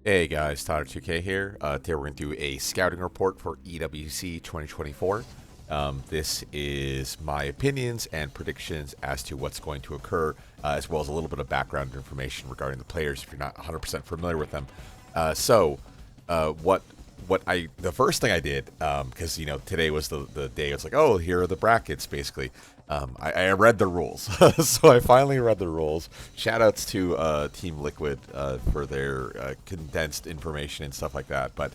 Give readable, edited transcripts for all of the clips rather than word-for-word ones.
Hey guys, Tyler2K here. Today we're going to do a scouting report for EWC 2024. This is my opinions and predictions as to what's going to occur, as well as a little bit of background information regarding the players if you're not 100% familiar with them. The first thing I did, because today was the day. It's like, oh, here are the brackets, basically. I read the rules, so I finally read the rules. Shoutouts to Team Liquid for their condensed information and stuff like that. But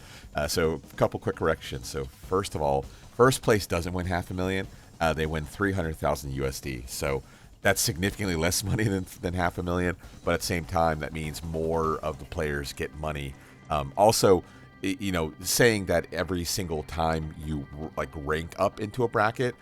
so a couple quick corrections. So first of all, first place doesn't win $500,000. They win 300,000 USD. So that's significantly less money than $500,000. But at the same time, that means more of the players get money. Also, saying that every single time you like rank up into a bracket,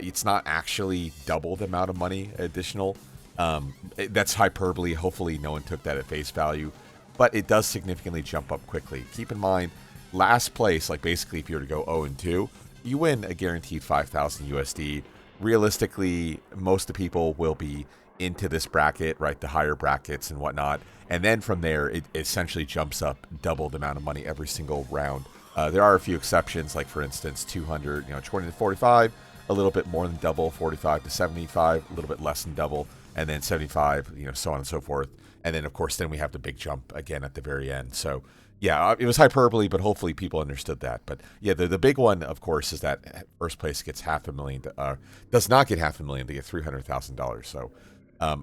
it's not actually double the amount of money additional. That's hyperbole. Hopefully no one took that at face value, but it does significantly jump up quickly. Keep in mind, last place, like basically if you were to go 0-2, you win a guaranteed 5,000 USD. Realistically, most of the people will be into this bracket, right? The higher brackets and whatnot. And then from there, it essentially jumps up double the amount of money every single round. There are a few exceptions, like for instance, 200, 20 to 45, a little bit more than double, 45 to 75, a little bit less than double, and then 75, so on and so forth. And then, of course, then we have the big jump again at the very end. So, yeah, it was hyperbole, but hopefully people understood that. But, yeah, the big one, of course, is that first place gets $500,000, does not get $500,000, they get $300,000. So,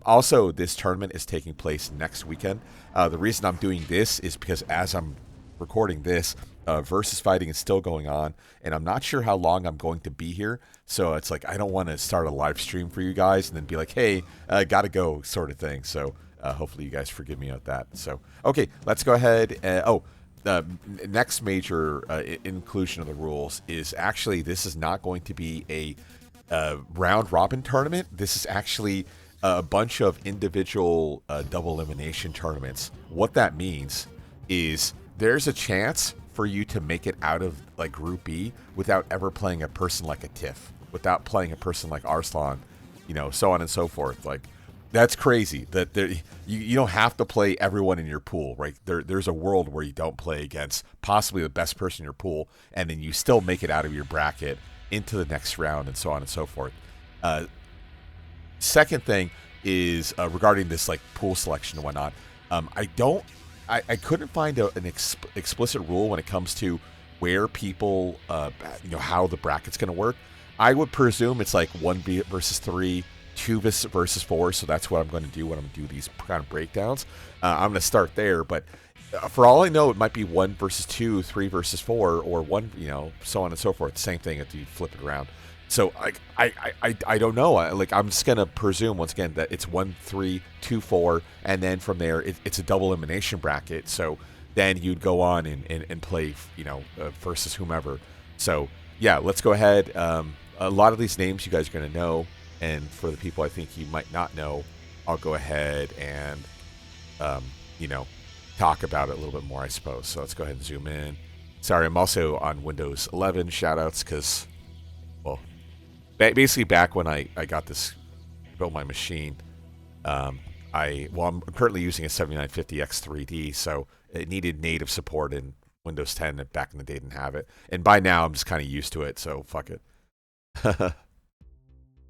also, this tournament is taking place next weekend. The reason I'm doing this is because as I'm recording this, versus fighting is still going on, and I'm not sure how long I'm going to be here. So it's like I don't want to start a live stream for you guys and then be like, "Hey, gotta go," sort of thing. So hopefully you guys forgive me on that. So okay, let's go ahead. Next major inclusion of the rules is actually this is not going to be a round robin tournament. This is actually a bunch of individual double elimination tournaments. What that means is there's a chance for you to make it out of like Group B without ever playing a person like a Tiff, without playing a person like Arslan, so on and so forth. Like that's crazy. That you don't have to play everyone in your pool, right? There's a world where you don't play against possibly the best person in your pool, and then you still make it out of your bracket into the next round, and so on and so forth. Second thing is regarding this like pool selection and whatnot. I couldn't find an explicit rule when it comes to where people, how the bracket's going to work. I would presume it's like 1 versus 3, 2 versus 4. So that's what I'm going to do when I'm doing these kind of breakdowns. I'm going to start there, but for all I know, it might be 1 versus 2, 3 versus 4, or 1, so on and so forth. Same thing if you flip it around. So I don't know. I'm just gonna presume once again that it's 1, 3, 2, 4, and then from there it's a double elimination bracket. So then you'd go on and play, versus whomever. So yeah, let's go ahead. A lot of these names you guys are gonna know, and for the people I think you might not know, I'll go ahead and talk about it a little bit more, I suppose. So let's go ahead and zoom in. Sorry, I'm also on Windows 11. Shoutouts because, well, basically back when I got this, built my machine, I'm currently using a 7950X3D, so it needed native support in Windows 10, and back in the day didn't have it. And by now I'm just kind of used to it, so fuck it.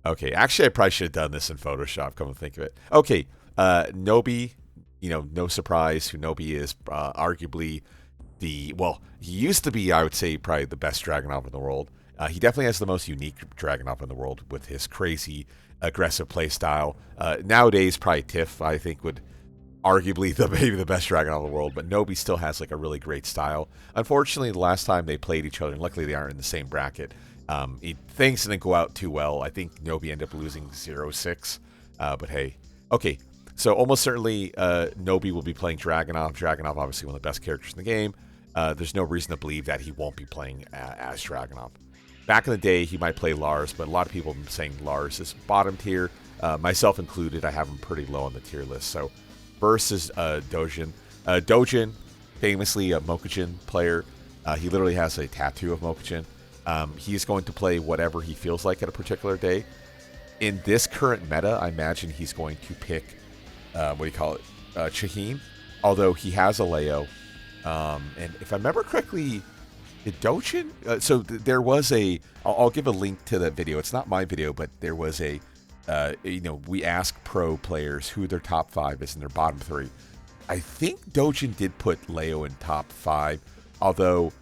Okay, actually I probably should have done this in Photoshop, come to think of it. Okay, Nobi, no surprise who Nobi is. Arguably he used to be, I would say, probably the best Dragunov in the world. He definitely has the most unique Dragunov in the world with his crazy, aggressive playstyle. Nowadays, probably Tiff, I think, would arguably maybe the best Dragunov in the world, but Nobi still has like a really great style. Unfortunately, the last time they played each other, and luckily they aren't in the same bracket, things didn't go out too well. I think Nobi ended up losing 0-6, but hey. Okay, so almost certainly Nobi will be playing Dragunov. Dragunov, obviously one of the best characters in the game. There's no reason to believe that he won't be playing as Dragunov. Back in the day, he might play Lars, but a lot of people have been saying Lars is bottom tier, myself included. I have him pretty low on the tier list. So versus Dojin. Dojin, famously a Mokujin player. He literally has a tattoo of Mokujin. He's going to play whatever he feels like at a particular day. In this current meta, I imagine he's going to pick, Chaheen. Although he has a Leo, And if I remember correctly, did Dojin? There was a. I'll give a link to that video. It's not my video, but there was a. We ask pro players who their top 5 is and their bottom 3. I think Dojin did put Leo in top 5, although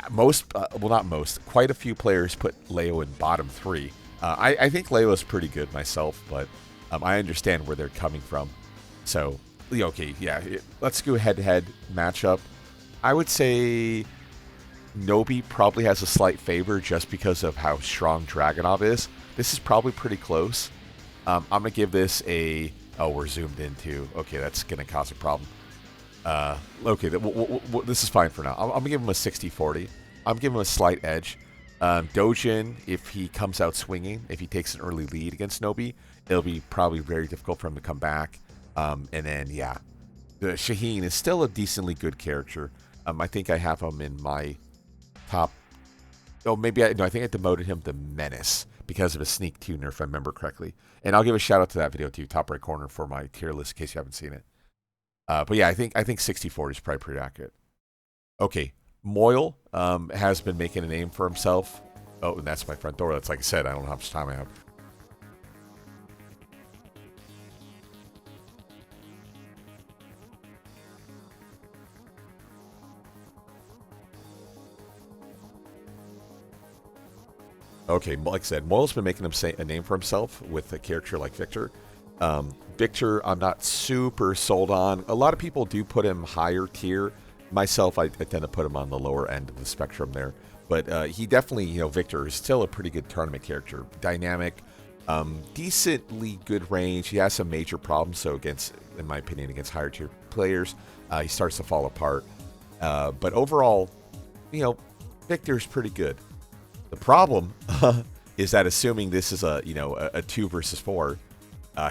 not most, quite a few players put Leo in bottom 3. I think Leo is pretty good myself, but I understand where they're coming from. So, okay, yeah, let's go head-to-head matchup. I would say Nobi probably has a slight favor just because of how strong Dragunov is. This is probably pretty close. I'm going to give this a... Oh, we're zoomed in too. Okay, that's going to cause a problem. Okay, this is fine for now. I'm going to give him a 60-40. I'm giving him a slight edge. Dojin, if he comes out swinging, if he takes an early lead against Nobi, it'll be probably very difficult for him to come back. And then, yeah, the Shaheen is still a decently good character. I think I have him in my top... Oh, maybe I think I demoted him to Menace because of a sneak tuner, if I remember correctly. And I'll give a shout out to that video too, top right corner, for my tier list in case you haven't seen it. But yeah, I think 60-40 is probably pretty accurate. Okay, Meo-IL has been making a name for himself. Oh, and that's my front door. That's like I said, I don't know how much time I have. Okay, like I said, Meo-IL's been making a name for himself with a character like Victor. Victor, I'm not super sold on. A lot of people do put him higher tier. Myself, I tend to put him on the lower end of the spectrum there. But he definitely, Victor is still a pretty good tournament character. Dynamic, decently good range. He has some major problems, so in my opinion, against higher tier players, he starts to fall apart. But overall, Victor's pretty good. The problem is that assuming this is a 2 versus 4,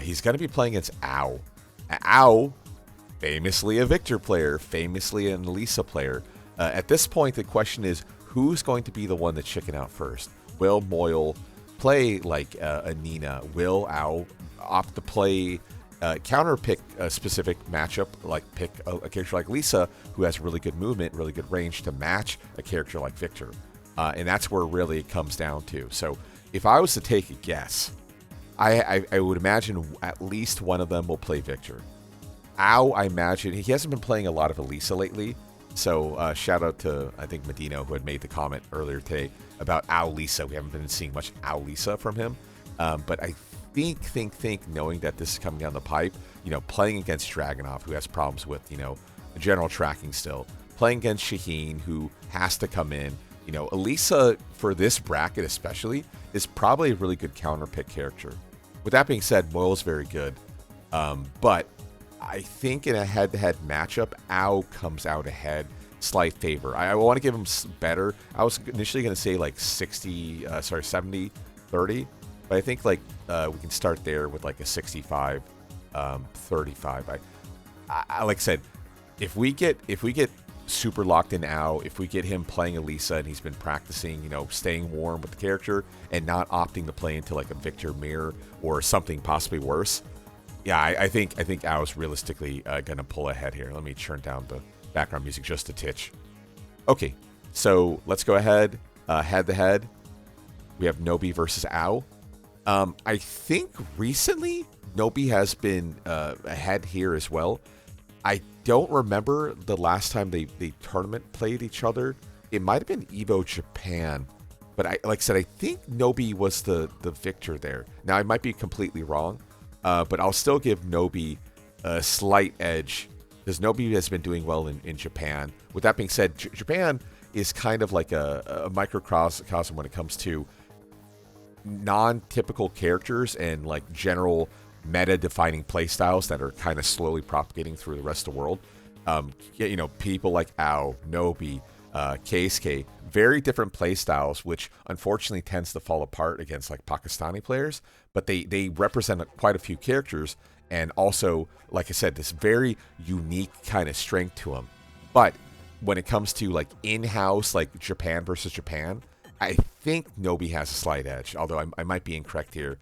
he's going to be playing against Ao. Ao, famously a Victor player, famously an Elisa player. At this point, the question is, who's going to be the one that's chicken out first? Will Meo-IL play like a Nina? Will Ao opt to play counter pick a specific matchup, like pick a character like Lisa, who has really good movement, really good range to match a character like Victor? And that's where really it comes down to. So if I was to take a guess, I would imagine at least one of them will play Victor. Ao, I imagine, he hasn't been playing a lot of Elisa lately. So shout out to, I think, Medino, who had made the comment earlier today about Ao Lisa. We haven't been seeing much Ao Lisa from him. But I think, knowing that this is coming down the pipe, playing against Dragunov, who has problems with, general tracking still, playing against Shaheen, who has to come in. Elisa, for this bracket especially, is probably a really good counter pick character. With that being said, Meo-IL is very good. But I think in a head-to-head matchup, Ao comes out ahead, slight favor. I want to give him better. I was initially going to say like 70-30, but I think we can start there with like a 65-35. I like I said, if we get super locked in Ao, if we get him playing Elisa and he's been practicing, staying warm with the character and not opting to play into like a Victor mirror or something possibly worse, yeah, I think Ao's realistically gonna pull ahead here. Let me turn down the background music just a titch. Okay, so let's go ahead, head to head. We have Nobi versus Ao. I think recently Nobi has been ahead here as well. I don't remember the last time they tournament played each other. It might have been Evo Japan, but like I said, I think Nobi was the victor there. Now I might be completely wrong, but I'll still give Nobi a slight edge because Nobi has been doing well in Japan. With that being said, Japan is kind of like a microcosm when it comes to non-typical characters and like general meta-defining playstyles that are kind of slowly propagating through the rest of the world. People like Ao, Nobi, Keisuke, very different playstyles, which unfortunately tends to fall apart against like Pakistani players, but they represent quite a few characters and also, like I said, this very unique kind of strength to them. But when it comes to like in-house, like Japan versus Japan, I think Nobi has a slight edge, although I might be incorrect here.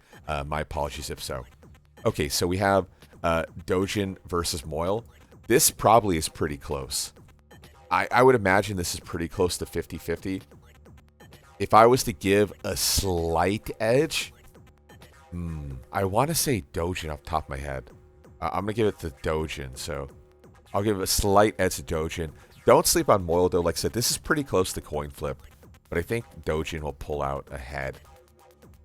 My apologies if so. Okay, so we have Dojin versus Meo-IL. This probably is pretty close. I would imagine this is pretty close to 50-50. If I was to give a slight edge, I want to say Dojin off the top of my head. I'm going to give it to Dojin, so I'll give a slight edge to Dojin. Don't sleep on Meo-IL, though. Like I said, this is pretty close to coin flip, but I think Dojin will pull out ahead.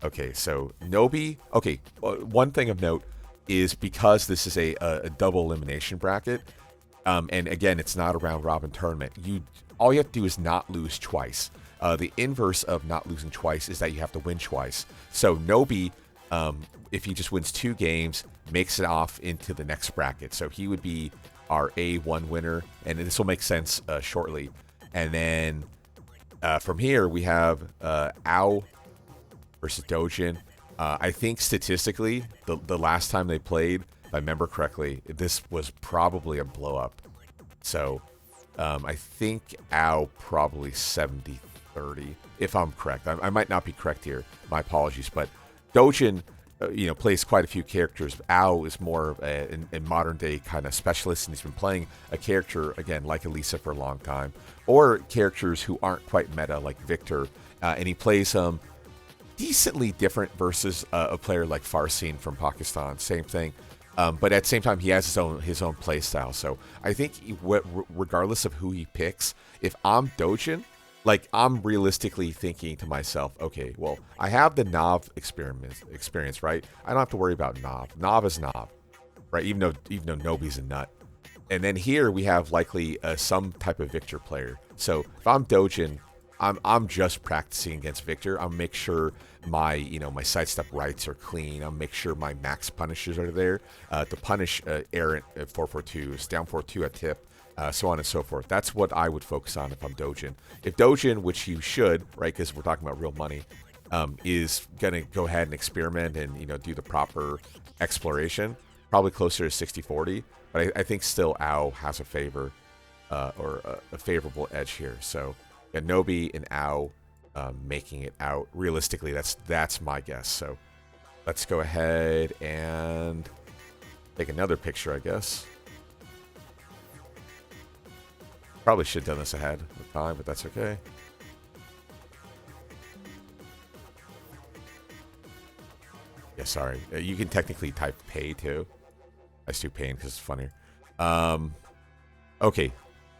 Okay, so Nobi. Okay, one thing of note is because this is a double elimination bracket, and again, it's not a round robin tournament. All you have to do is not lose twice. The inverse of not losing twice is that you have to win twice. So Nobi, if he just wins 2 games, makes it off into the next bracket. So he would be our A1 winner, and this will make sense shortly. And then from here, we have Ao versus Dojin. I think statistically, the last time they played, if I remember correctly, this was probably a blow-up. So I think Ao probably 70-30, if I'm correct. I might not be correct here. My apologies. But Dojin, plays quite a few characters. Ao is more of a modern-day kind of specialist, and he's been playing a character, again, like Elisa for a long time, or characters who aren't quite meta, like Victor, and he plays them decently different versus a player like Farsin from Pakistan. Same thing. But at the same time, he has his own play style. So I think regardless of who he picks, if I'm Dojin, like I'm realistically thinking to myself, okay, well, I have the Nav experience, right? I don't have to worry about Nav. Nav is Nav, right? Even though Nobi's a nut. And then here we have likely some type of Victor player. So if I'm Dojin, I'm just practicing against Victor. I'll make sure my sidestep rights are clean. I'll make sure my max punishes are there to punish errant 442s, down 4-2 at tip, so on and so forth. That's what I would focus on if I'm Dojin. If Dojin, which you should, right, because we're talking about real money, is gonna go ahead and experiment and do the proper exploration, probably closer to 60-40. But I think still Ao has a favor or a favorable edge here. So. Nobi and Ao making it out. Realistically, that's my guess. So let's go ahead and take another picture, I guess. Probably should have done this ahead of time, but that's okay. Yeah, sorry. You can technically type pay too. I just do pain because it's funnier. Okay,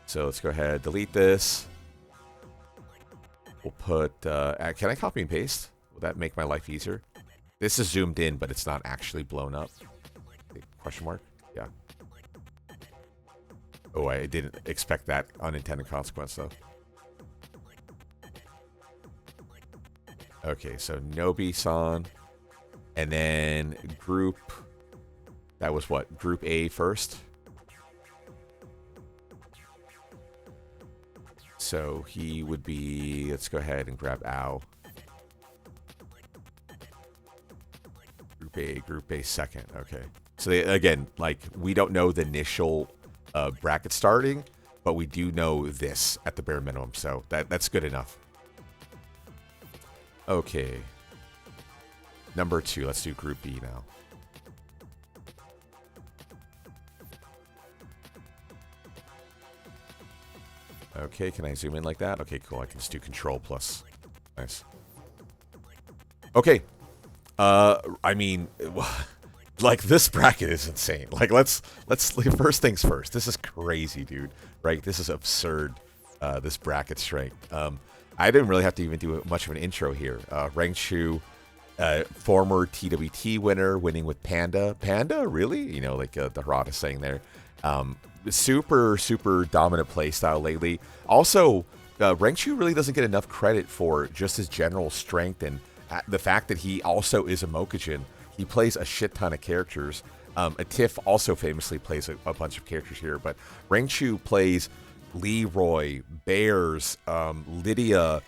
so let's go ahead, delete this. We'll put, can I copy and paste? Will that make my life easier? This is zoomed in, but it's not actually blown up. Question mark? Yeah. Oh, I didn't expect that unintended consequence, though. Okay, so Nobi-san. And then group, that was what? Group A first? So he would be, let's go ahead and grab Ao. Group A second. Okay. So again, like we don't know the initial bracket starting, but we do know this at the bare minimum. So that's good enough. Okay. Number 2, let's do Group B now. Okay, can I zoom in like that? Okay, cool. I can just do Control plus. Nice. Okay. I mean, like this bracket is insane. Like let's first things first. This is crazy, dude. Right? This is absurd. This bracket strength. I didn't really have to even do much of an intro here. Rangchu, former TWT winner, winning with Panda. Panda, really? Like the Harada saying there. Super dominant play style lately. Also, Rangchu really doesn't get enough credit for just his general strength and the fact that he also is a Mokujin. He plays a shit ton of characters. Atif also famously plays a bunch of characters here, but Rangchu plays Leroy, Bears, Lydia.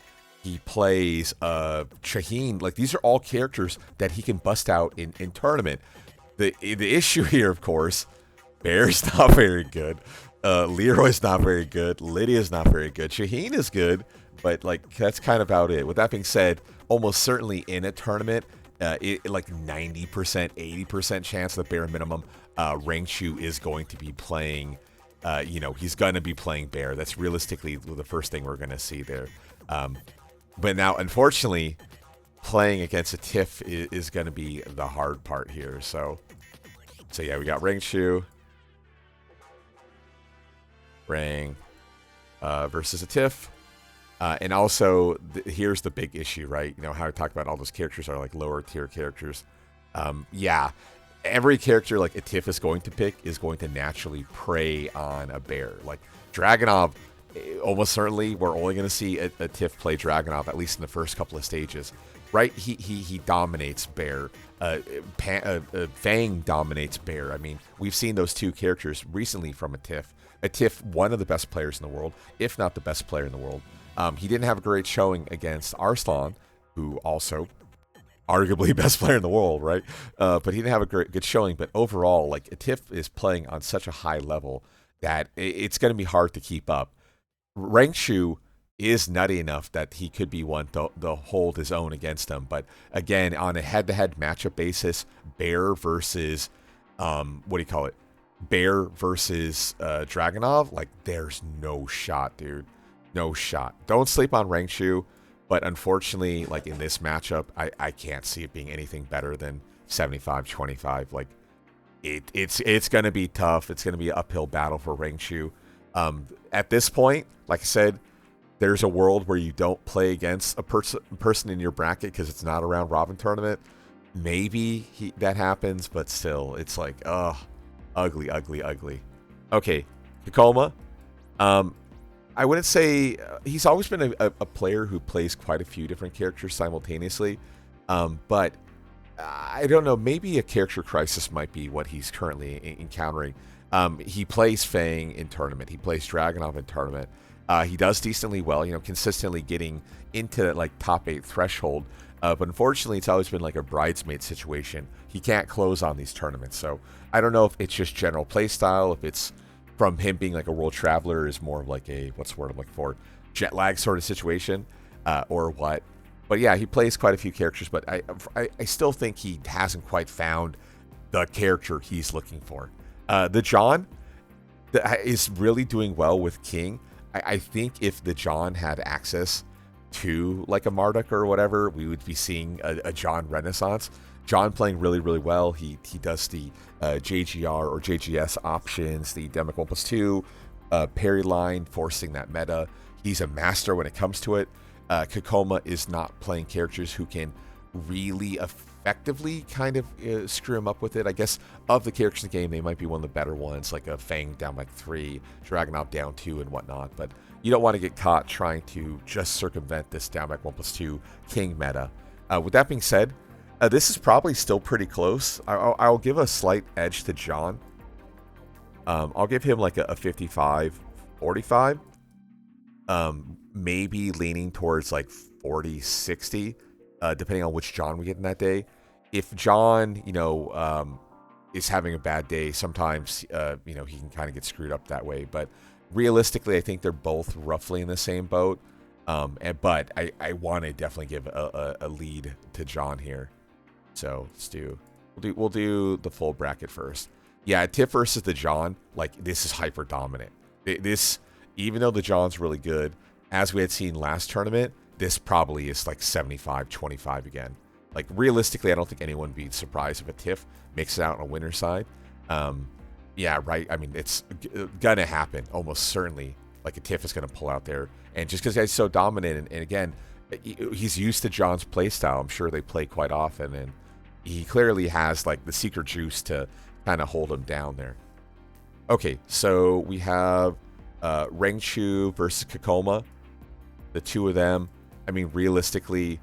He plays Shaheen. Like these are all characters that he can bust out in tournament. The issue here, of course. Bear's not very good. Leroy's not very good. Lydia's not very good. Shaheen is good, but like that's kind of about it. With that being said, almost certainly in a tournament, like 90%, 80% chance at the bare minimum, Rangchu is going to be playing he's going to be playing Bear. That's realistically the first thing we're going to see there. But now, unfortunately, playing against a Tiff is going to be the hard part here. So yeah, we got Raichu, Rang versus a Tiff. And also, here's the big issue, right? How I talked about all those characters are like lower tier characters. Yeah, every character like a Tiff is going to pick is going to naturally prey on a Bear. Like Dragunov, almost certainly we're only going to see a Tiff play Dragunov, at least in the first couple of stages. Right? He dominates Bear. Fang dominates Bear. I mean, we've seen those two characters recently from a Tiff. A Tiff, one of the best players in the world, if not the best player in the world. He didn't have a great showing against Arslan, who also arguably best player in the world, right? But he didn't have a good showing. But overall, like a Tiff is playing on such a high level that it's going to be hard to keep up. Raichu is nutty enough that he could be one to hold his own against him. But again, on a head-to-head matchup basis, Bear versus Bear versus Dragunov, like there's no shot, dude. No shot. Don't sleep on Raichu, but unfortunately, like in this matchup, I can't see it being anything better than 75-25. Like it's gonna be tough. It's gonna be an uphill battle for Raichu. At this point, like I said, there's a world where you don't play against a person in your bracket because it's not a round robin tournament. Maybe that happens, but still, it's like, ugly. Okay, Kakoma. I wouldn't say he's always been a player who plays quite a few different characters simultaneously, but I don't know. Maybe a character crisis might be what he's currently encountering. He plays Fang in tournament. He plays Dragunov in tournament. He does decently well, consistently getting into that like top 8 threshold. But unfortunately, it's always been like a bridesmaid situation. He can't close on these tournaments. So I don't know if it's just general play style, if it's from him being like a world traveler is more of like a, what's the word I'm looking for, jet lag sort of situation, or what. But yeah, he plays quite a few characters, but I still think he hasn't quite found the character he's looking for. The John is really doing well with King. I think if the John had access to like a Marduk or whatever, we would be seeing a John renaissance. John playing really, really well. He does the JGR or JGS options, the Demic 1+2, parry line, forcing that meta. He's a master when it comes to it. Kakoma is not playing characters who can really effectively kind of screw him up with it. I guess of the characters in the game, they might be one of the better ones, like a Fang down like 3, Dragunov down 2, and whatnot. But you don't want to get caught trying to just circumvent this down back 1+2 King meta. With that being said, this is probably still pretty close. I'll give a slight edge to John. I'll give him like a 55-45. Maybe leaning towards like 40-60, depending on which John we get in that day. If John, is having a bad day, sometimes, he can kind of get screwed up that way. But realistically, I think they're both roughly in the same boat. But I want to definitely give a lead to John here. So we'll do the full bracket first. Yeah, Tiff versus the John, like this is hyper dominant. This, even though the John's really good, as we had seen last tournament, this probably is like 75-25 again. Like realistically, I don't think anyone would be surprised if a Tiff makes it out on a winner's side. Yeah, right. I mean, it's gonna happen almost certainly. Like a Tiff is gonna pull out there, and just because he's so dominant, and again, he's used to John's playstyle. I'm sure they play quite often, and he clearly has like the secret juice to kind of hold him down there. Okay, so we have Raichu versus Kakoma. The two of them. I mean, realistically,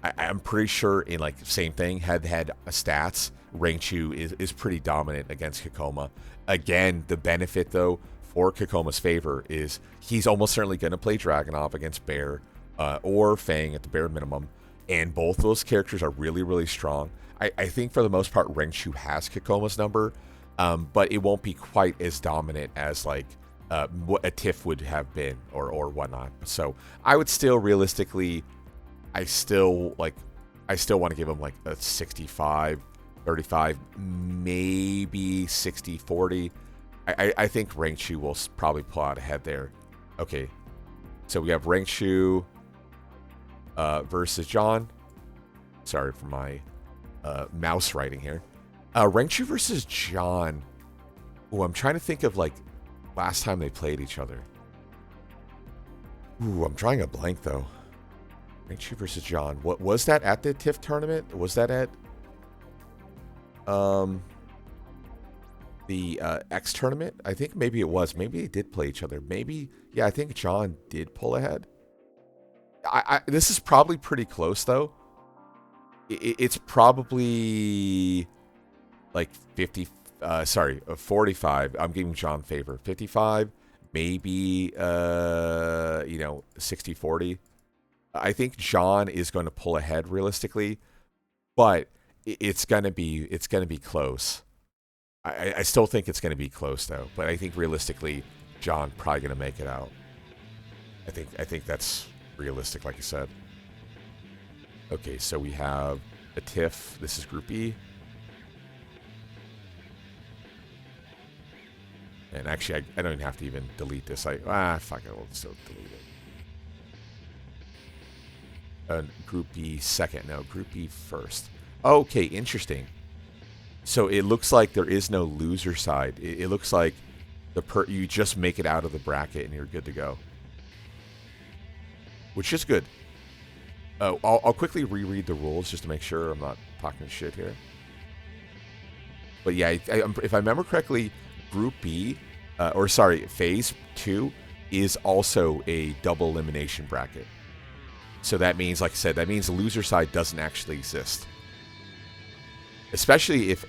I'm pretty sure in like same thing, head-to-head stats, Raichu is pretty dominant against Kakoma. Again, the benefit though for Kakoma's favor is he's almost certainly going to play Dragunov against Bear or Fang at the bare minimum, and both those characters are really, really strong. I think for the most part, Raichu has Kakoma's number, but it won't be quite as dominant as like what a Tiff would have been or whatnot. So I would still realistically, I still want to give him like a 65-35, maybe 60-40. I think Raichu will probably pull out ahead there. Okay, so we have Raichu versus John. Sorry for my mouse writing here. Raichu versus John. Oh, I'm trying to think of like last time they played each other. Ooh, I'm drawing a blank though. Raichu versus John. What was that at the TIFF tournament? Was that at the X tournament? I think maybe it was. Maybe they did play each other. Maybe, yeah, I think John did pull ahead. This is probably pretty close though. It's probably like 45. I'm giving John favor. 55, maybe 60-40. I think John is going to pull ahead realistically, but it's gonna be close. I still think it's gonna be close though, but I think realistically, John probably gonna make it out. I think that's realistic, like I said. Okay, so we have a TIFF. This is Group E. And actually, I don't even have to even delete this. Fuck it, we'll still delete it. Group B second. No, Group B first. Okay, interesting. So it looks like there is no loser side. It looks like you just make it out of the bracket and you're good to go. Which is good. I'll quickly reread the rules just to make sure I'm not talking shit here. But yeah, if I remember correctly, Group B, Phase 2 is also a double elimination bracket. So that means, like I said, the loser side doesn't actually exist. Especially if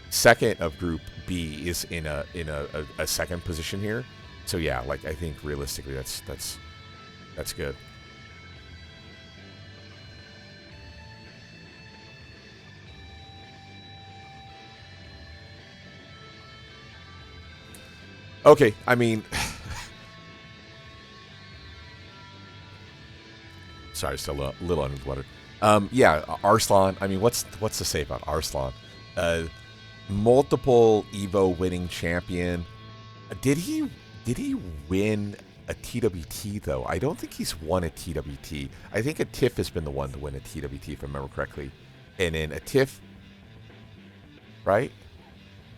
second of Group B is in a second position here. So yeah, like I think realistically that's good. Okay, I mean, sorry, still a little under the water. Yeah, Arslan. I mean, what's to say about Arslan? Multiple Evo winning champion. Did he win a TWT though? I don't think he's won a TWT. I think a TIFF has been the one to win a TWT, if I remember correctly. And in a TIFF, right?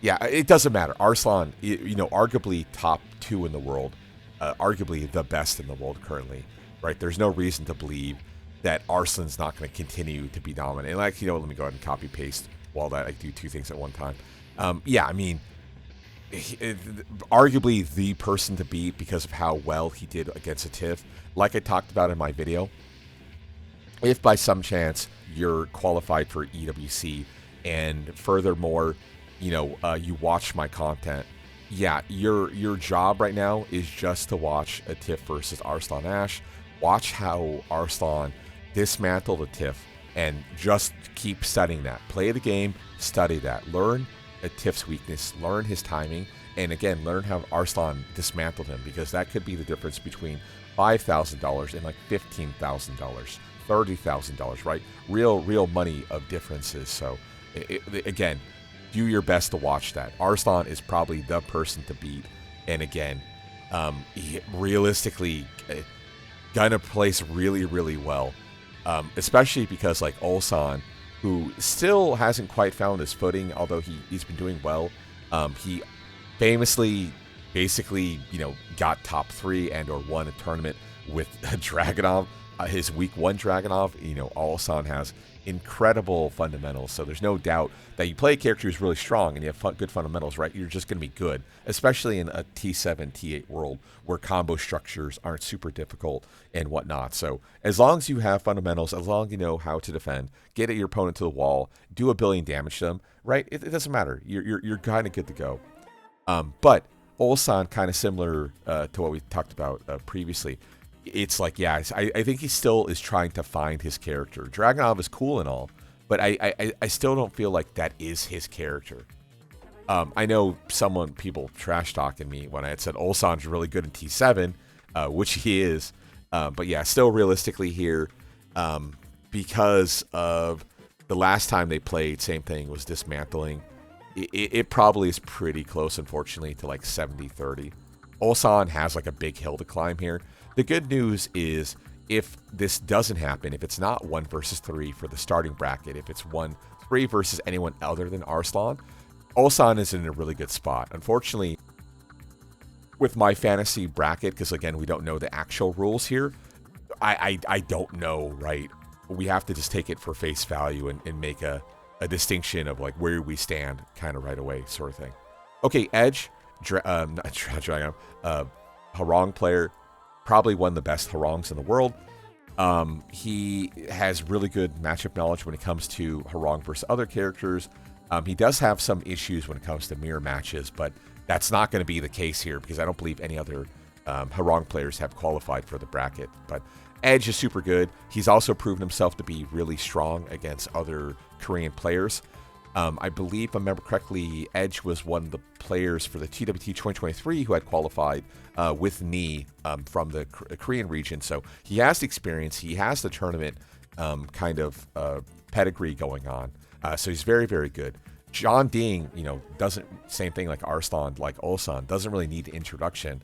Yeah, it doesn't matter. Arslan, arguably top 2 in the world, arguably the best in the world currently, right? There's no reason to believe that Arslan's not going to continue to be dominant. And let me go ahead and copy paste while I do 2 things at one time. Yeah, I mean, arguably the person to beat because of how well he did against a TIFF. Like I talked about in my video, if by some chance you're qualified for EWC and furthermore, you watch my content, yeah, your job right now is just to watch a TIFF versus Arslan Ash. Watch how Arslan dismantle the TIFF and just keep studying that. Play the game, study that. Learn a TIFF's weakness, learn his timing, and again, learn how Arslan dismantled him, because that could be the difference between $5,000 and like $15,000, $30,000, right? Real money of differences. So again, do your best to watch that. Arslan is probably the person to beat. And again, realistically, gonna place really, really well. Especially because like Ulsan, who still hasn't quite found his footing, although he's been doing well. He famously, basically, got top 3 and or won a tournament with Dragunov. His week 1 Dragunov, Ulsan has incredible fundamentals, so there's no doubt that you play a character who's really strong and you have good fundamentals, right? You're just going to be good, especially in a T7, T8 world where combo structures aren't super difficult and whatnot. So as long as you have fundamentals, as long as you know how to defend, get at your opponent to the wall, do a billion damage to them, right? It doesn't matter. You're kind of good to go. But Ulsan, kind of similar to what we talked about previously. It's like, yeah, I think he still is trying to find his character. Dragunov is cool and all, but I still don't feel like that is his character. I know people trash talking me when I had said Ulsan's really good in T7, which he is. But yeah, still realistically here, because of the last time they played, same thing, was dismantling. it probably is pretty close, unfortunately, to like 70-30. Ulsan has like a big hill to climb here. The good news is if this doesn't happen, if it's not 1 versus 3 for the starting bracket, if it's 1-3 versus anyone other than Arslan, Ulsan is in a really good spot. Unfortunately, with my fantasy bracket, because again, we don't know the actual rules here, I don't know, right? We have to just take it for face value and make a distinction of like where we stand kind of right away, sort of thing. Okay, Edge, not Dragon, Harong player, probably one of the best Harongs in the world. He has really good matchup knowledge when it comes to Harong versus other characters. He does have some issues when it comes to mirror matches, but that's not going to be the case here because I don't believe any other Harong players have qualified for the bracket. But Edge is super good. He's also proven himself to be really strong against other Korean players. I believe, if I remember correctly, Edge was one of the players for the TWT 2023 who had qualified with Knee from the Korean region. So he has the experience. He has the tournament kind of pedigree going on. So he's very, very good. John Ding, doesn't, same thing like Arslan, like Ulsan, doesn't really need introduction.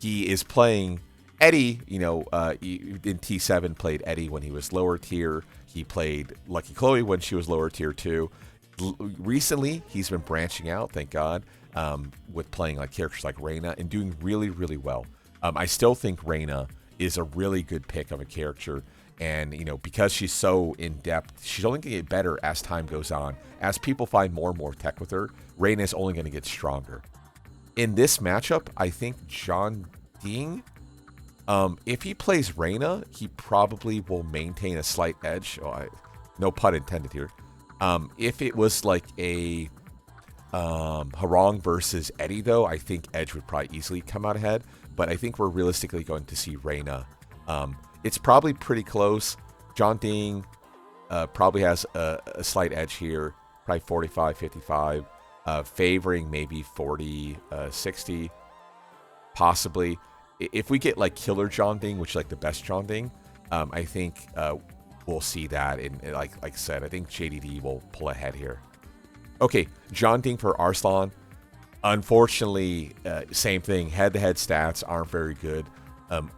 He is playing Eddie, in T7 played Eddie when he was lower tier. He played Lucky Chloe when she was lower tier too. Recently, he's been branching out, thank God, with playing like characters like Reina and doing really, really well. I still think Reina is a really good pick of a character. And, because she's so in-depth, she's only going to get better as time goes on. As people find more and more tech with her, Reina is only going to get stronger. In this matchup, I think John Ding, if he plays Reina, he probably will maintain a slight edge. No pun intended here. If it was like a Harong versus Eddie, though, I think Edge would probably easily come out ahead. But I think we're realistically going to see Reina. It's probably pretty close. John Ding probably has a slight edge here, probably 45-55, favoring maybe 40-60, possibly. If we get like Killer John Ding, which is like the best John Ding, I think we'll see that. And like I said, I think JDD will pull ahead here. Okay, John Ding for Arslan. Unfortunately, same thing. Head-to-head stats aren't very good.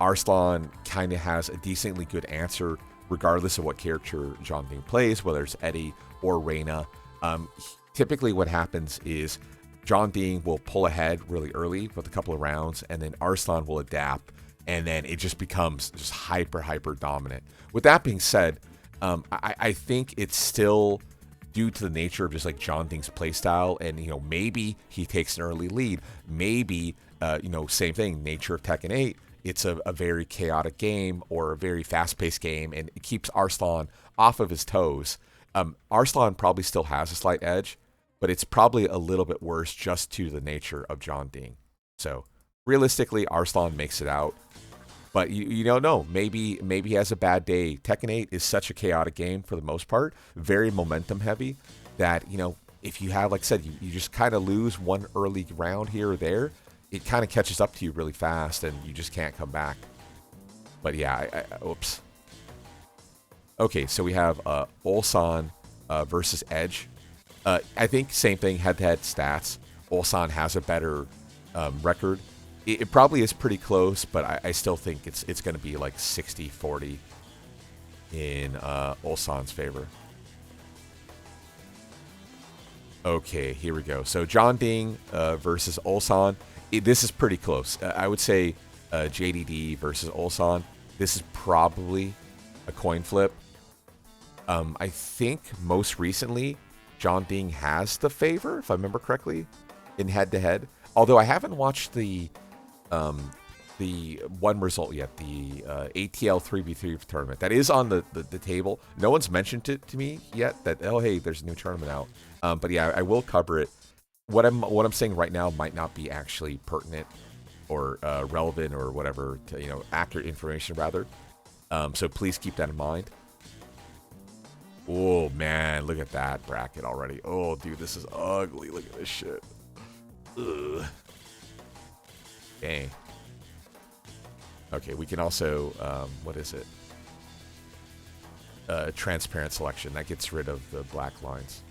Arslan kind of has a decently good answer regardless of what character John Ding plays, whether it's Eddie or Reina. Typically what happens is John Ding will pull ahead really early with a couple of rounds, and then Arslan will adapt, and then it just becomes just hyper dominant. With that being said, I think it's still due to the nature of just like John Ding's playstyle, and maybe he takes an early lead. Maybe same thing, nature of Tekken 8. It's a very chaotic game or a very fast-paced game, and it keeps Arslan off of his toes. Arslan probably still has a slight edge, but it's probably a little bit worse just to the nature of John Ding. So realistically, Arslan makes it out. But you don't know. Maybe he has a bad day. Tekken 8 is such a chaotic game for the most part, very momentum heavy, that if you have, like I said, you just kind of lose one early round here or there, it kind of catches up to you really fast, and you just can't come back. But yeah, oops. Okay, so we have Ulsan versus Edge. I think same thing, head-to-head stats. Ulsan has a better record. It probably is pretty close, but I still think it's going to be like 60-40 in Ulsan's favor. Okay, here we go. So John Ding versus Ulsan. This is pretty close. I would say JDD versus Ulsan. This is probably a coin flip. I think most recently, John Ding has the favor, if I remember correctly, in head-to-head. Although I haven't watched the one result yet, the ATL 3v3 tournament. That is on the table. No one's mentioned it to me yet that, oh, hey, there's a new tournament out. But yeah, I will cover it. What I'm saying right now might not be actually pertinent or relevant or whatever, to, accurate information rather. So please keep that in mind. Oh man, look at that bracket already. Oh dude, this is ugly. Look at this shit. Ugh. Dang. Okay, we can also what is it? Transparent selection that gets rid of the black lines.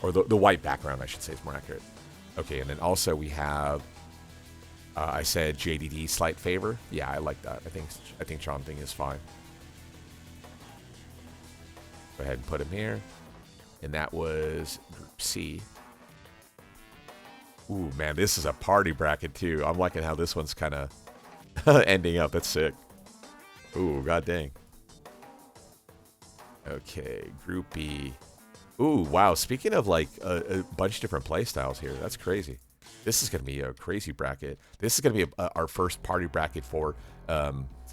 or the white background, I should say, is more accurate. Okay, and then also we have, I said JDD slight favor. Yeah, I like that. I think Chong Thing is fine. Go ahead and put him here. And that was Group C. Ooh, man, this is a party bracket, too. I'm liking how this one's kind of ending up. That's sick. Ooh, god dang. Okay, Group B. Ooh, wow. Speaking of, like, a bunch of different play styles here, that's crazy. This is going to be a crazy bracket. This is going to be our first party bracket for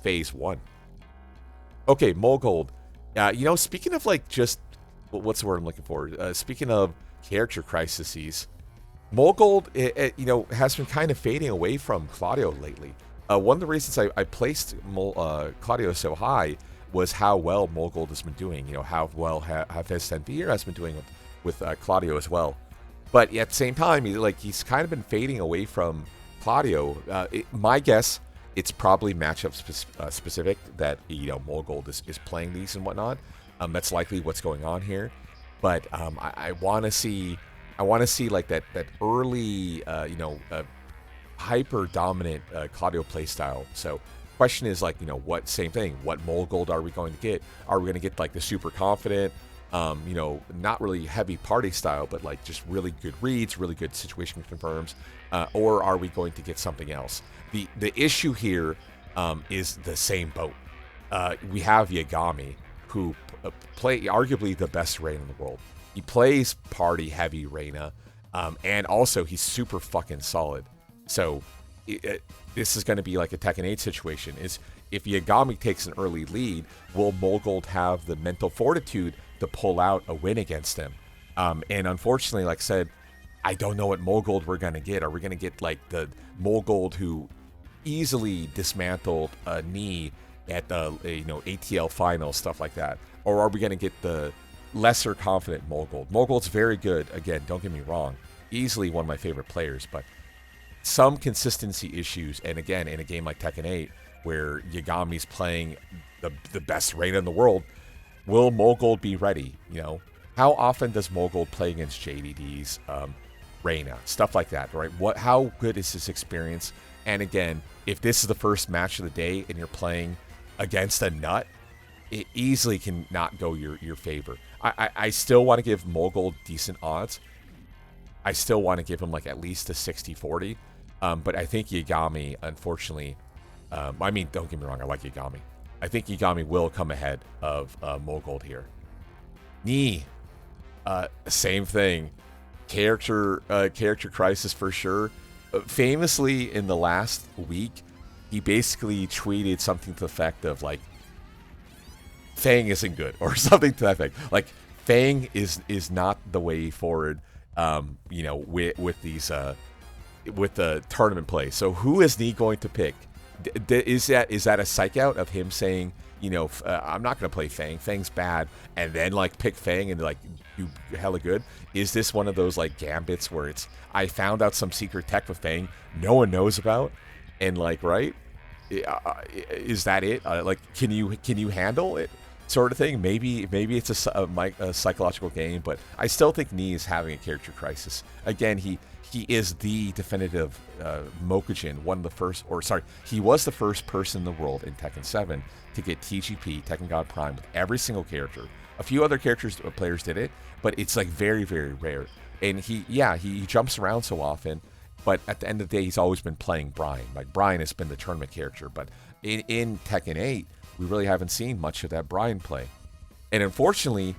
Phase 1. Okay, Mogold. You know, speaking of, like, just... What's the word I'm looking for? Speaking of character crises, Mogold, you know, has been kind of fading away from Claudio lately. One of the reasons I placed Claudio so high was how well Mogold has been doing. You know, how well Hafez Sentir has been doing with Claudio as well. But at the same time, he's kind of been fading away from Claudio. My guess, it's probably matchup specific that, you know, Mogold is playing these and whatnot. That's likely what's going on here. But I want to see like that early, hyper dominant Claudio playstyle. So question is, like, you know, what Mogold are we going to get? Are we going to get like the super confident, you know, not really heavy party style, but like just really good reads, really good situation confirms, or are we going to get something else? The issue here is the same boat. We have Yagami, who play arguably the best Reina in the world. He plays party heavy Reina, and also he's super fucking solid. So this is going to be like a Tekken 8 situation. Is if Yagami takes an early lead, will Mogold have the mental fortitude to pull out a win against him? And unfortunately, like I said, I don't know what Mogold we're going to get. Are we going to get like the Mogold who easily dismantled a knee at the ATL final, stuff like that? Or are we going to get the lesser confident Mogold? Mogold's very good. Again, don't get me wrong. Easily one of my favorite players, but some consistency issues. And again, in a game like Tekken 8, where Yagami's playing the best Reina in the world, will Mogold be ready? You know, how often does Mogold play against JDD's Reina? Stuff like that, right? How good is this experience? And again, if this is the first match of the day and you're playing against a nut, it easily can not go your favor. I still want to give Mogold decent odds. I still want to give him like at least a 60-40. But I think Yagami, unfortunately, I mean, don't get me wrong, I like Yagami. I think Yagami will come ahead of Mogold here. Nii, same thing. Character crisis for sure. Famously, in the last week, he basically tweeted something to the effect of like, Fang isn't good, or something to that effect. Like, Fang is not the way forward. With these with the tournament play. So who is Nii going to pick? Is that a psych out of him saying, I'm not going to play Fang. Fang's bad, and then like pick Fang and like do hella good? Is this one of those like gambits where it's I found out some secret tech with Fang no one knows about, and like right? Is that it? Like can you handle it? Sort of thing. Maybe it's a psychological game, but I still think Nii is having a character crisis. Again, he is the definitive Mokujin, he was the first person in the world in Tekken 7 to get TGP, Tekken God Prime, with every single character. A few other players did it, but it's like very, very rare. And he jumps around so often, but at the end of the day, he's always been playing Brian. Like Brian has been the tournament character, but in Tekken 8, we really haven't seen much of that Brian play. And unfortunately,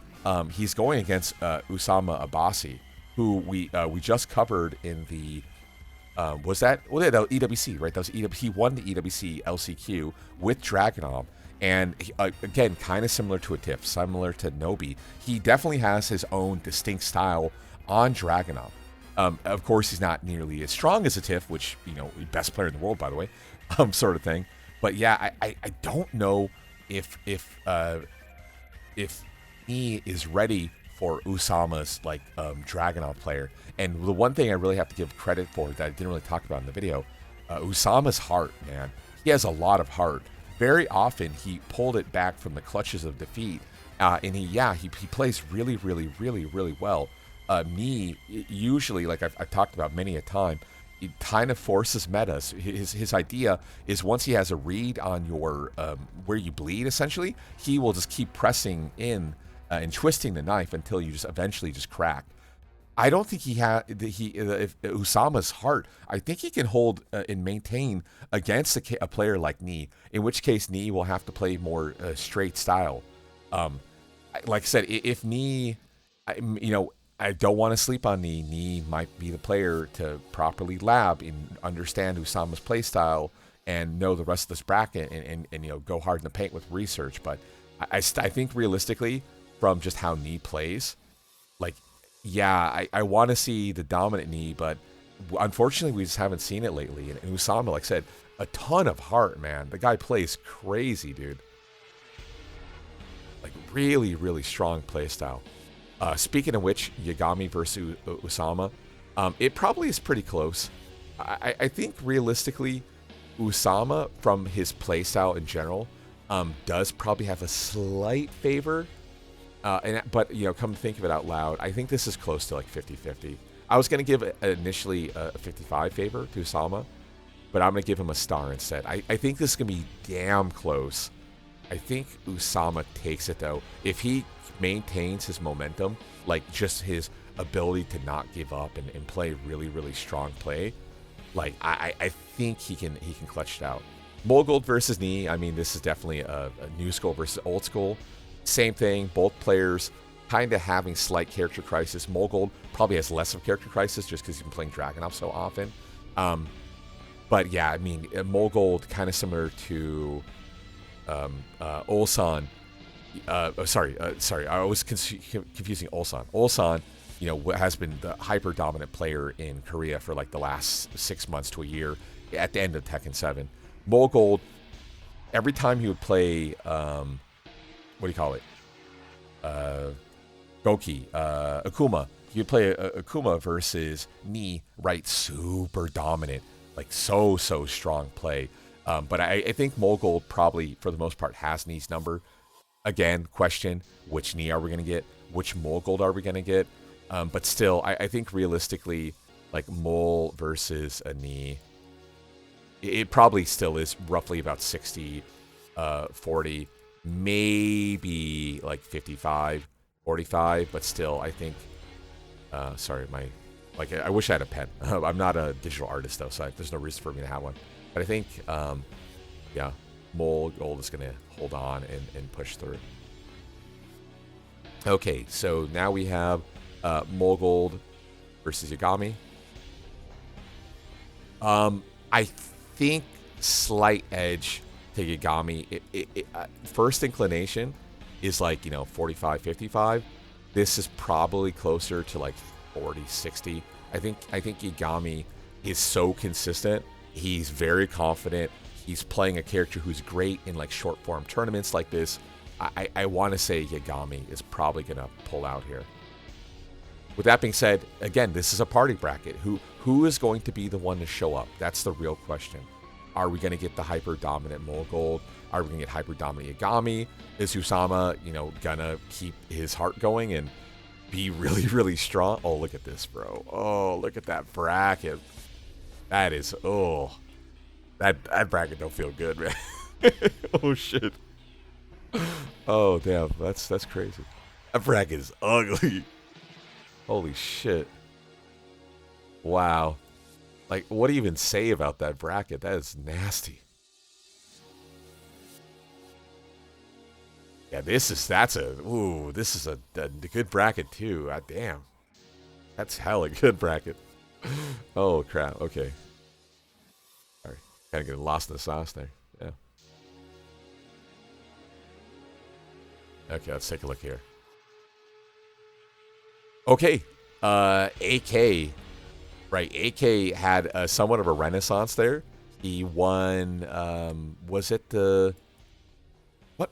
he's going against Usama Abasi, who we just covered in the that was EWC, right? That was EWC. He won the EWC LCQ with Dragunov, and again, kind of similar to a Tiff, similar to Nobi. He definitely has his own distinct style on Dragunov. Of course, he's not nearly as strong as a Tiff, which best player in the world, by the way, sort of thing. But yeah, I don't know if he is ready for Usama's like Dragunov player. And the one thing I really have to give credit for that I didn't really talk about in the video, Usama's heart, man. He has a lot of heart. Very often he pulled it back from the clutches of defeat, and he plays really, really, really, really well. Nii usually, like I've talked about many a time, it kind of forces metas. His idea is once he has a read on your where you bleed, essentially, he will just keep pressing in and twisting the knife until you just eventually just crack. I don't think if Usama's heart. I think he can hold and maintain against a player like Nii. In which case, Nii will have to play more straight style. Like I said, if Nii, I don't want to sleep on Nii. Nii might be the player to properly lab and understand Usama's playstyle and know the rest of this bracket and go hard in the paint with research. But I think realistically, from just how Nii plays, like, yeah, I want to see the dominant Nii, but unfortunately we just haven't seen it lately. And Usama, like I said, a ton of heart, man. The guy plays crazy, dude. Like, really, really strong playstyle. Speaking of which, Yagami versus Usama, it probably is pretty close. I think realistically, Usama, from his playstyle in general, does probably have a slight favor. But come to think of it out loud, I think this is close to like 50-50. I was going to give initially a 55 favor to Usama, but I'm going to give him a star instead. I think this is going to be damn close. I think Usama takes it, though. If he maintains his momentum, like just his ability to not give up and play really, really strong play, like I think he can clutch it out. Mogold versus Nii, I mean, this is definitely a new school versus old school. Same thing, both players kind of having slight character crisis. Mogold probably has less of character crisis just because he's been playing Dragunov so often. But yeah, I mean, Mogold kind of similar to Ulsan. Sorry, I was confusing Ulsan. Ulsan, has been the hyper dominant player in Korea for like the last 6 months to a year at the end of Tekken 7. Mogold, every time he would play, what do you call it? Goki, Akuma. He would play Akuma versus Nii, right? Super dominant, like so strong play. But I think Mogold probably, for the most part, has Nii's number. Again, question, which Nii are we going to get? Which Mogold are we going to get? But still, I think realistically, like Mol versus a Nii, it probably still is roughly about 60, 40, maybe like 55, 45, but still, I think, I wish I had a pen. I'm not a digital artist, though, so there's no reason for me to have one. But I think, Mogold is going to hold on and push through. Okay, so now we have Mogold versus Yagami. I think slight edge to Yagami. First inclination is like, 45, 55. This is probably closer to like 40, 60. I think Yagami is so consistent. He's very confident. He's playing a character who's great in like short form tournaments like this. I want to say Yagami is probably going to pull out here. With that being said, again, this is a party bracket. Who is going to be the one to show up? That's the real question. Are we going to get the hyper dominant Mogold? Are we going to get hyper dominant Yagami? Is Usama, gonna keep his heart going and be really, really strong? Oh, look at this, bro. Oh, look at that bracket. That is, that bracket don't feel good, man. Oh shit. Oh damn, that's crazy. That bracket is ugly. Holy shit. Wow. Like, what do you even say about that bracket? That is nasty. Yeah, this is a good bracket too. God damn. That's hella good bracket. Oh crap. Okay. Sorry. Kinda getting lost in the sauce there. Yeah. Okay, let's take a look here. Okay. AK. Right, AK had somewhat of a renaissance there. He won, was it the...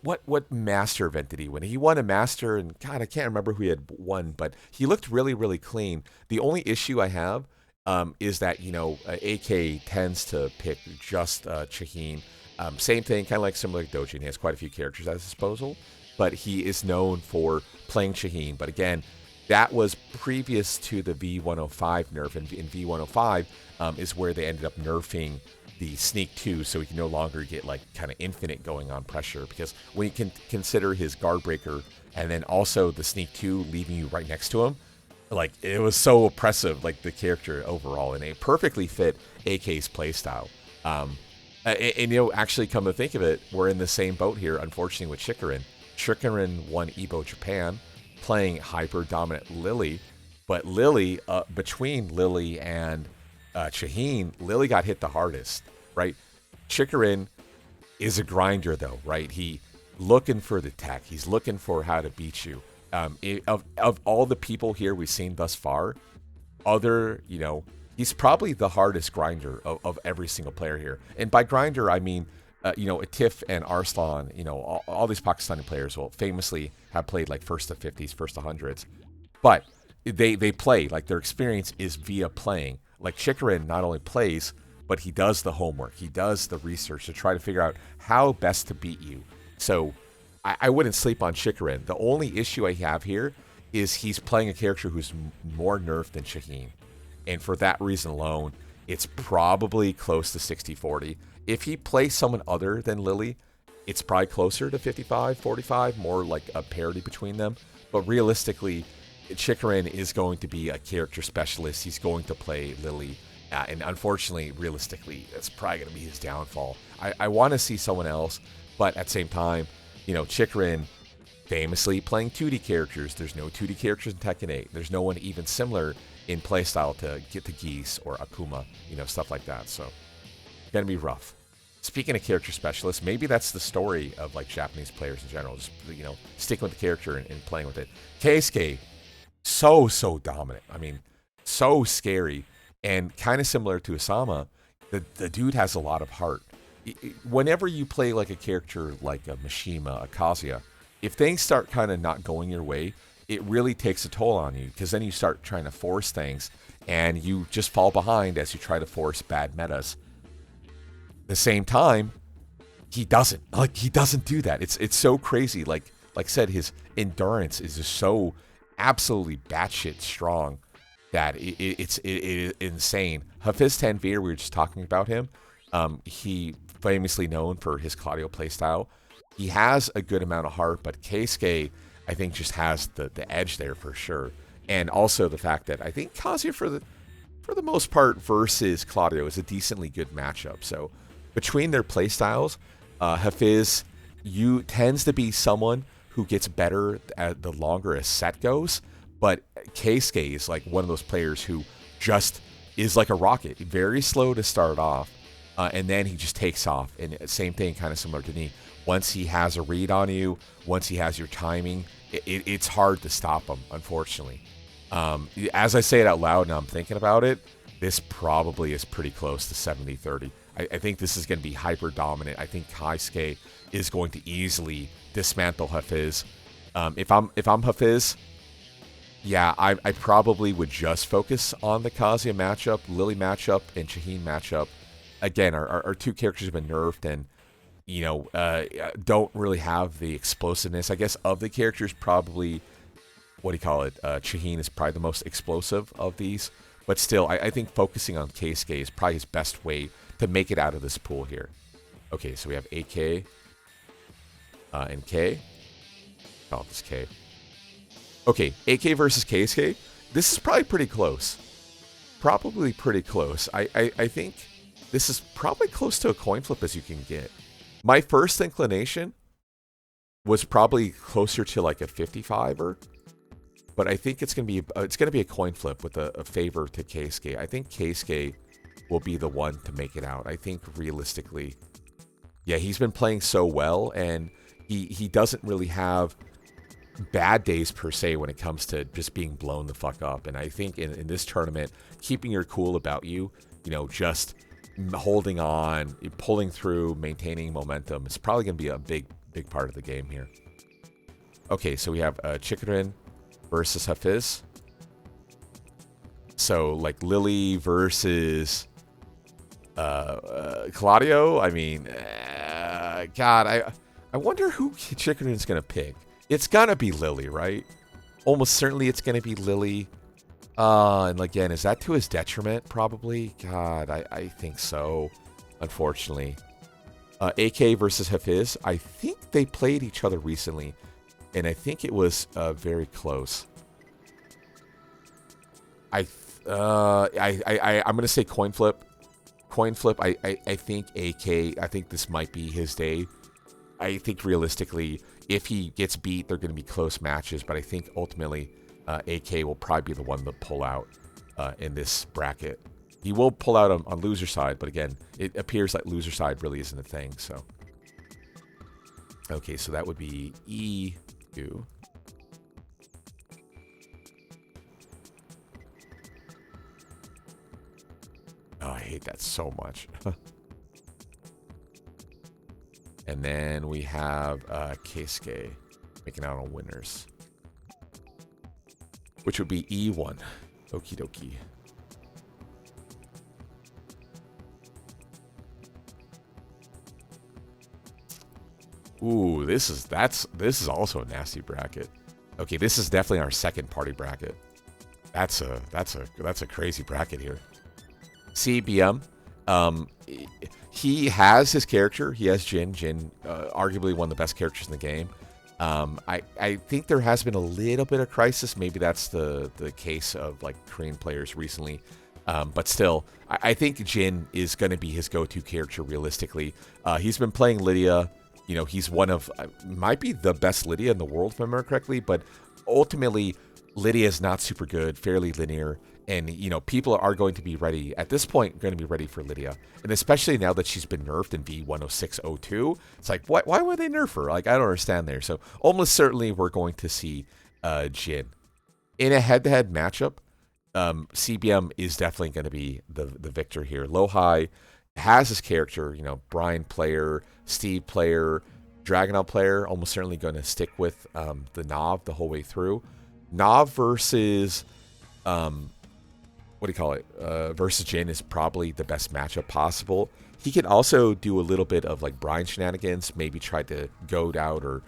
What master event did he win? He won a master, and God, I can't remember who he had won, but he looked really, really clean. The only issue I have is that, AK tends to pick just Shaheen. Same thing, kind of like similar to Dojin. He has quite a few characters at his disposal, but he is known for playing Shaheen. But again, That was previous to the V105 nerf, and in V105 is where they ended up nerfing the Sneak 2, so he can no longer get like kind of infinite going on pressure, because when you can consider his guard breaker and then also the Sneak 2 leaving you right next to him, like it was so oppressive, like the character overall, and it perfectly fit AK's playstyle. And you know, actually come to think of it, we're in the same boat here, unfortunately, with Chikarin. Chikarin won EVO Japan, playing hyper dominant Lily, but Lily, between Lily and Shaheen, Lily got hit the hardest, right? Chikarin is a grinder though, right? He looking for the tech. He's looking for how to beat you. Of all the people here we've seen thus far, he's probably the hardest grinder of every single player here. And by grinder, I mean, Atif and Arslan, all these Pakistani players will famously have played like first to 50s, first to 100s. But they play, like their experience is via playing. Like Chikarin not only plays, but he does the homework. He does the research to try to figure out how best to beat you. So I wouldn't sleep on Chikarin. The only issue I have here is he's playing a character who's more nerfed than Shaheen. And for that reason alone, it's probably close to 60-40. If he plays someone other than Lily, it's probably closer to 55-45, more like a parity between them. But realistically, Chikarin is going to be a character specialist. He's going to play Lily. And unfortunately, realistically, that's probably going to be his downfall. I want to see someone else, but at the same time, Chikarin famously playing 2D characters. There's no 2D characters in Tekken 8. There's no one even similar in playstyle to get the Geese or Akuma, stuff like that. So, gonna be rough. Speaking of character specialists, maybe that's the story of like Japanese players in general. Just sticking with the character and playing with it. Keisuke, so dominant. I mean, so scary and kind of similar to Osama. The dude has a lot of heart. Whenever you play like a character like a Mishima, a Kazuya, if things start kind of not going your way, it really takes a toll on you, because then you start trying to force things and you just fall behind as you try to force bad metas. At the same time, he doesn't do that. It's so crazy. Like I said, his endurance is just so absolutely batshit strong that it's insane. Hafiz Tanvir, we were just talking about him. He famously known for his Claudio playstyle. He has a good amount of heart, but Keisuke, I think, just has the edge there for sure. And also the fact that I think Kazuya, for the most part, versus Claudio is a decently good matchup. So between their playstyles, Hafiz tends to be someone who gets better the longer a set goes, but Keisuke is like one of those players who just is like a rocket, very slow to start off, and then he just takes off. And same thing, kind of similar to me. Once he has a read on you, once he has your timing, it's hard to stop him, unfortunately. As I say it out loud now, I'm thinking about it, this probably is pretty close to 70-30. I think this is going to be hyper dominant. I think Keisuke is going to easily dismantle Hafiz. If I'm Hafiz, yeah, I probably would just focus on the Kazuya matchup, Lily matchup, and Shaheen matchup. Again, our two characters have been nerfed and don't really have the explosiveness, I guess, of the characters. Probably, Shaheen is probably the most explosive of these. But still, I think focusing on Keisuke is probably his best way to make it out of this pool here. Okay, so we have AK and K. Oh, this K. Okay, AK versus Keisuke. This is probably pretty close. Probably pretty close. I think this is probably close to a coin flip as you can get. My first inclination was probably closer to like a 55er, but I think it's gonna be a coin flip with a favor to Keisuke. I think Keisuke will be the one to make it out. I think realistically, yeah, he's been playing so well, and he doesn't really have bad days per se when it comes to just being blown the fuck up. And I think in this tournament, keeping your cool about you, just holding on, pulling through, maintaining momentum is probably going to be a big part of the game here. Okay, so we have Chikarin versus Hafiz. So like Lily versus Claudio. I mean, God, I wonder who Chikarin's going to pick. It's got to be Lily, right? Almost certainly it's going to be Lily. And again, is that to his detriment? Probably. God, I think so, unfortunately. AK versus Hafiz. I think they played each other recently, and I think it was very close. I'm gonna say coin flip. Coin flip. I think AK. I think this might be his day. I think realistically, if he gets beat, they're going to be close matches. But I think ultimately, AK will probably be the one to pull out in this bracket. He will pull out on loser side, but again, it appears like loser side really isn't a thing. So, okay, so that would be E2. Oh, I hate that so much. And then we have Keisuke making out on winners, which would be E1. Okie dokie. Ooh, this is also a nasty bracket. Okay, this is definitely our second party bracket. That's a crazy bracket here. CBM, he has his character. He has Jin. Jin, arguably one of the best characters in the game. I think there has been a little bit of crisis. Maybe that's the case of like Korean players recently. But still, I think Jin is going to be his go-to character realistically. He's been playing Lydia. You know, he's one of, might be the best Lydia in the world, if I remember correctly. But ultimately, Lydia is not super good, fairly linear. And, you know, people are going to be ready, at this point, going to be ready for Lydia. And especially now that she's been nerfed in V10602, it's like, why would they nerf her? Like, I don't understand there. So almost certainly we're going to see Jin. In a head-to-head matchup, CBM is definitely going to be the victor here. Lohai has his character, you know, Brian player, Steve player, Dragunov player, almost certainly going to stick with the Nav the whole way through. Nav versus, what do you call it? Versus Jin is probably the best matchup possible. He can also do a little bit of like Brian shenanigans, maybe try to goad out or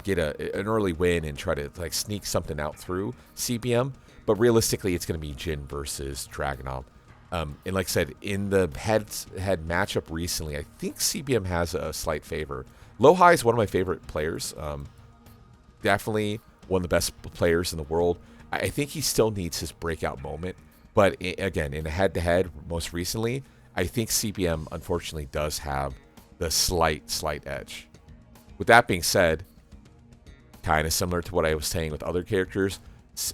get an early win and try to like sneak something out through CBM. But realistically, it's going to be Jin versus Dragunov. And like I said, in the head-to-head matchup recently, I think CBM has a slight favor. Lohai is one of my favorite players. Definitely one of the best players in the world. I think he still needs his breakout moment. But again, in a head-to-head, most recently, I think CBM, unfortunately, does have the slight edge. With that being said, kind of similar to what I was saying with other characters,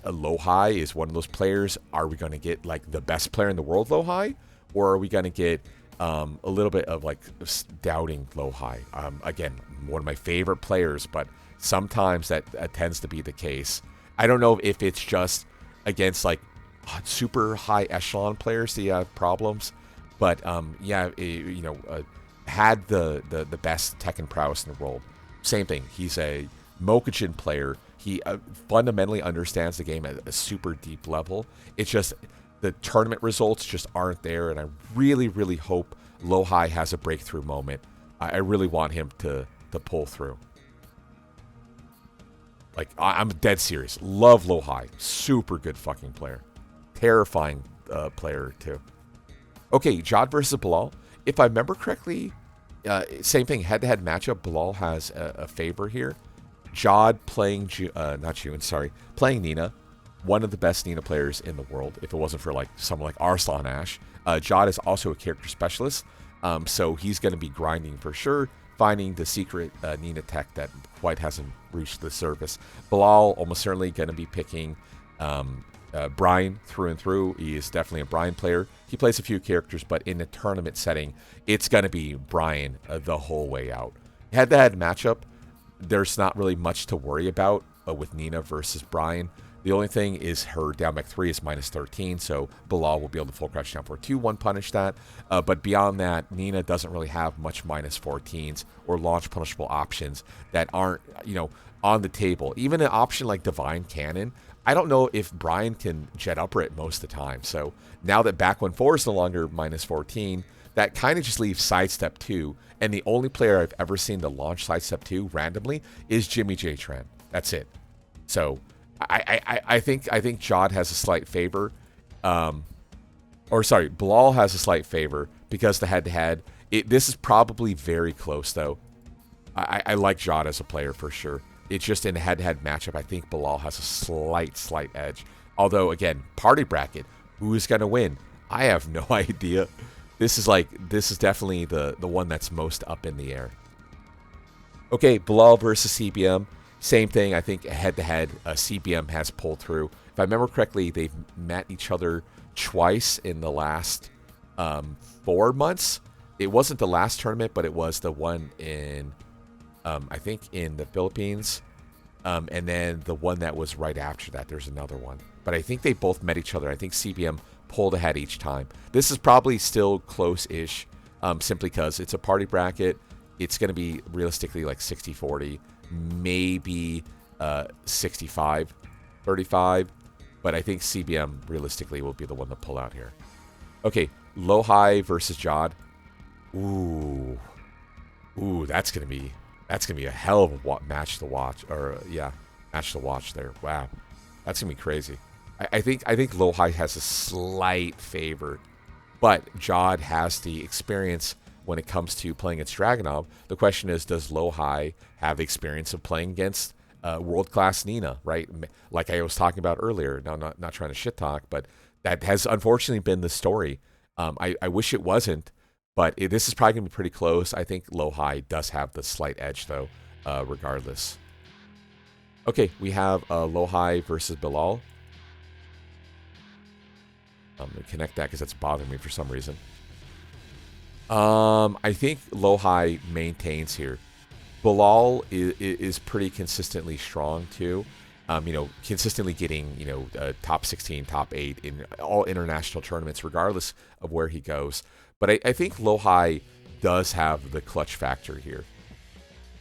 Lohai is one of those players. Are we going to get like the best player in the world, Lohai? Or are we going to get a little bit of like doubting Lohai? Again, one of my favorite players, but sometimes that tends to be the case. I don't know if it's just against like super high echelon players that have problems, but yeah, had the best Tekken prowess in the world. Same thing. He's a Mokujin player. He fundamentally understands the game at a super deep level. It's just the tournament results just aren't there, and I really, really hope Lohai has a breakthrough moment. I really want him to pull through. Like, I'm dead serious. Love Lohai. Super good fucking player. Terrifying player, too. Okay, Jod versus Bilal. If I remember correctly, same thing, head-to-head matchup. Bilal has a favor here. Jod playing, playing Nina, one of the best Nina players in the world, if it wasn't for like someone like Arslan Ash. Jod is also a character specialist, so he's going to be grinding for sure, finding the secret Nina tech that quite hasn't reached the surface. Bilal almost certainly going to be picking Brian through and through. He is definitely a Brian player. He plays a few characters, but in a tournament setting, it's going to be Brian the whole way out. Head-to-head matchup, there's not really much to worry about with Nina versus Brian. The only thing is her down back 3 is minus 13, so Bilal will be able to full crouch down for 2-1 punish that. But beyond that, Nina doesn't really have much minus 14s or launch punishable options that aren't, on the table. Even an option like Divine Cannon, I don't know if Brian can jet upper it most of the time. So now that back 1-4 is no longer minus 14, that kind of just leaves Sidestep 2. And the only player I've ever seen to launch Sidestep 2 randomly is Jimmy J. Tran. That's it. So I think Jod has a slight favor. Or sorry, Bilal has a slight favor because the head-to-head. This is probably very close, though. I like Jod as a player for sure. It's just in a head-to-head matchup, I think Bilal has a slight edge. Although, again, party bracket, who is going to win? I have no idea. This is definitely the one that's most up in the air. Okay, Bilal versus CBM. Same thing, I think head-to-head, CBM has pulled through. If I remember correctly, they've met each other twice in the last 4 months. It wasn't the last tournament, but it was the one in, I think, in the Philippines. And then the one that was right after that, there's another one. But I think they both met each other. I think CBM pulled ahead each time. This is probably still close-ish, simply because it's a party bracket. It's going to be realistically like 60-40, maybe 65-35. But I think CBM realistically will be the one to pull out here. Okay, Low-High versus Jod. Ooh, that's gonna be a hell of a match to watch. Or match to watch there. Wow, that's gonna be crazy. I think Low-High has a slight favor, but Jod has the experience when it comes to playing against Dragunov. The question is, does Low-High have the experience of playing against world-class Nina, right? Like I was talking about earlier. Now, not trying to shit talk, but that has unfortunately been the story. I wish it wasn't, but this is probably going to be pretty close. I think Low-High does have the slight edge, though, regardless. Okay, we have Low-High versus Bilal. I'm going to connect that because that's bothering me for some reason. I think Low-High maintains here. Bilal is pretty consistently strong too. Consistently getting top 16, top 8 in all international tournaments, regardless of where he goes. But I think Low-High does have the clutch factor here.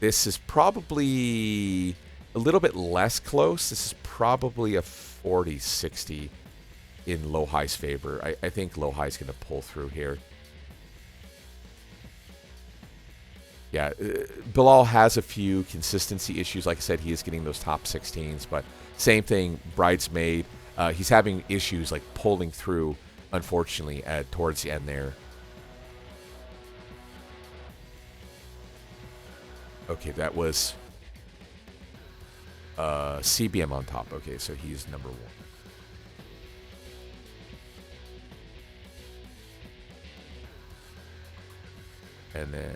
This is probably a little bit less close. This is probably a 40-60 in Low-High's favor. I think Low-High's going to pull through here. Yeah, Bilal has a few consistency issues. Like I said, he is getting those top 16s, but same thing, Bridesmaid. He's having issues like pulling through, unfortunately, towards the end there. Okay, that was CBM on top. Okay, so he's number 1. And then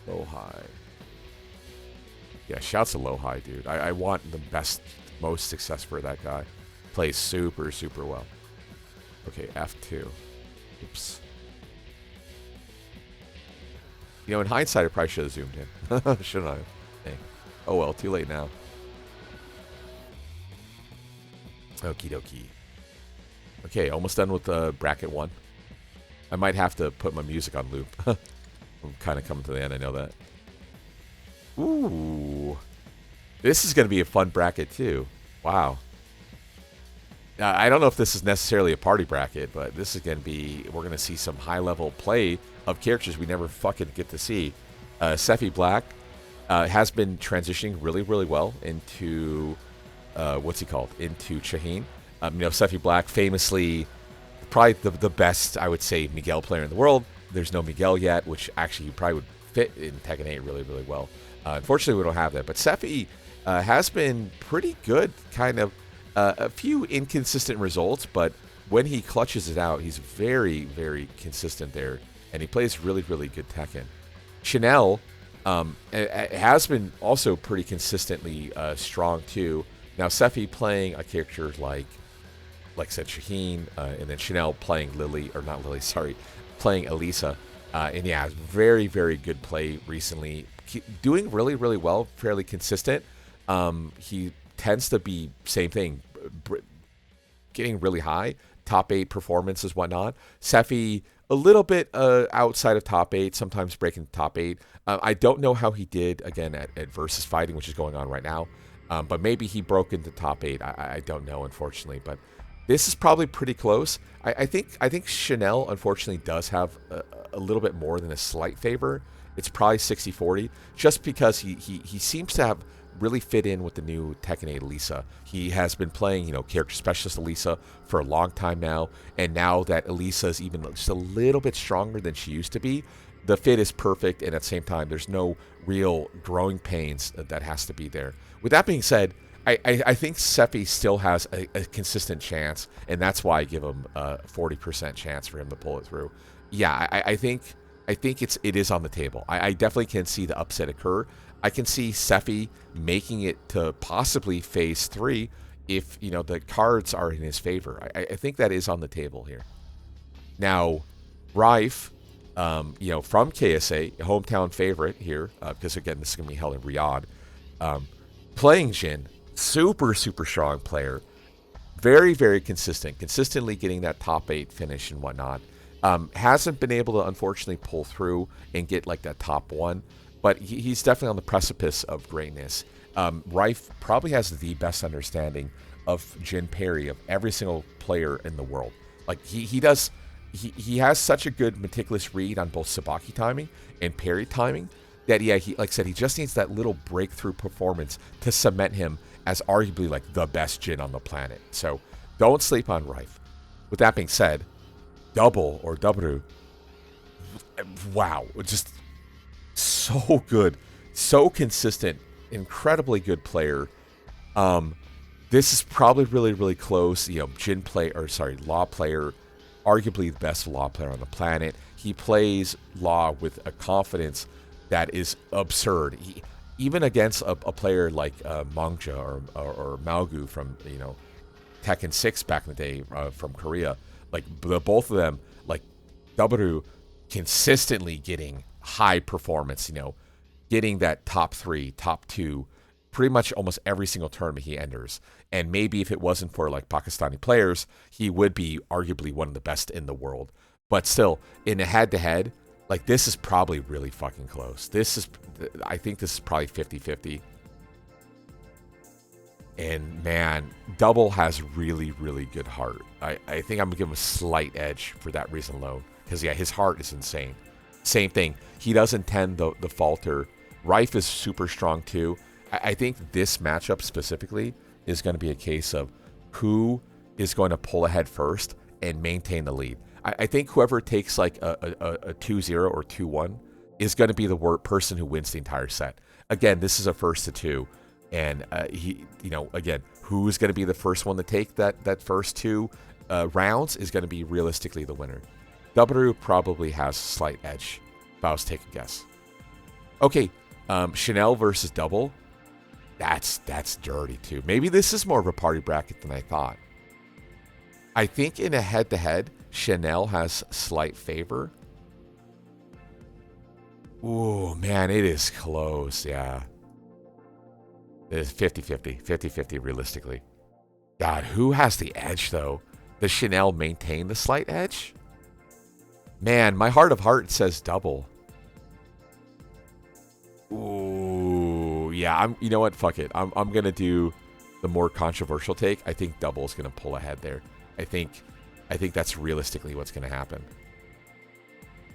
Low-High. Yeah, shouts to Low-High, dude. I want the best, most success for that guy. Plays super, super well. Okay, F2. Oops. In hindsight, I probably should have zoomed in. Shouldn't I? Dang. Oh well, too late now. Okie dokie. Okay, almost done with bracket 1. I might have to put my music on loop. I'm kind of coming to the end, I know that. Ooh. This is going to be a fun bracket, too. Wow. I don't know if this is necessarily a party bracket, but this is going to be... We're going to see some high-level play of characters we never fucking get to see. Sephi Black has been transitioning really, really well into... what's he called? Into Shaheen. Sephi Black, famously... Probably the best, I would say, Miguel player in the world. There's no Miguel yet, which actually probably would fit in Tekken 8 really, really well. Unfortunately, we don't have that. But Sephi has been pretty good, kind of a few inconsistent results, but when he clutches it out, he's very, very consistent there, and he plays really, really good Tekken. Chanel has been also pretty consistently strong, too. Now, Sephi playing a character like I said, Shaheen, and then Chanel playing playing Elisa. And yeah, very, very good play recently. Doing really, really well, fairly consistent. He tends to be, same thing, getting really high, top 8 performances, whatnot. Sephi, a little bit outside of top 8, sometimes breaking top 8. I don't know how he did, again, at Versus Fighting, which is going on right now. But maybe he broke into top 8. I don't know, unfortunately. But this is probably pretty close. I think Chanel, unfortunately, does have a little bit more than a slight favor. It's probably 60-40, just because he seems to have really fit in with the new Tekken 8 Elisa. He has been playing, character specialist Elisa for a long time now, and now that Elisa is even just a little bit stronger than she used to be, the fit is perfect, and at the same time, there's no real growing pains that has to be there. With that being said, I think Sephi still has a consistent chance, and that's why I give him a 40% chance for him to pull it through. Yeah, I think it is on the table. I definitely can see the upset occur. I can see Sephi making it to possibly phase 3 if the cards are in his favor. I think that is on the table here. Now, Rife, from KSA, hometown favorite here, because again this is going to be held in Riyadh, playing Jin, super strong player, very very consistently getting that top 8 finish and whatnot. Hasn't been able to unfortunately pull through and get like that top 1, but he's definitely on the precipice of greatness. Rife probably has the best understanding of Jin parry of every single player in the world. Like he does. He has such a good meticulous read on both Sabaki timing and parry timing that, he like I said, he just needs that little breakthrough performance to cement him as arguably like the best Jin on the planet. So don't sleep on Rife. With that being said, Double or W, wow, just so good, so consistent, incredibly good player. This is probably really close. Jin Law player, arguably the best Law player on the planet. He plays Law with a confidence that is absurd. Even against a player like Mangja or Malgu from Tekken 6 back in the day from Korea, like both of them, like W consistently getting high performance, getting that top 3, top 2, pretty much almost every single tournament he enters. And maybe if it wasn't for like Pakistani players, he would be arguably one of the best in the world. But still, in a head-to-head, like this is probably really fucking close. I think this is probably 50-50. And man, Double has really good heart. I think I'm gonna give him a slight edge for that reason alone. Because his heart is insane. Same thing. He doesn't tend the falter. Rife is super strong too. I think this matchup specifically is going to be a case of who is going to pull ahead first and maintain the lead. I think whoever takes like a 2-0 or 2-1 is going to be the person who wins the entire set. Again, this is a 1st to 2. And again, who's going to be the first one to take that first 2 rounds is going to be realistically the winner. W probably has a slight edge, if I was to take a guess. Okay, Chanel versus Double. That's dirty too. Maybe this is more of a party bracket than I thought. I think in a head-to-head, Chanel has slight favor. Ooh, man, it is close, yeah. It is 50-50. 50-50 realistically. God, who has the edge, though? Does Chanel maintain the slight edge? Man, my heart of heart says Double. Ooh, yeah. You know what? Fuck it. I'm gonna do the more controversial take. I think Double is gonna pull ahead there. I think that's realistically what's gonna happen.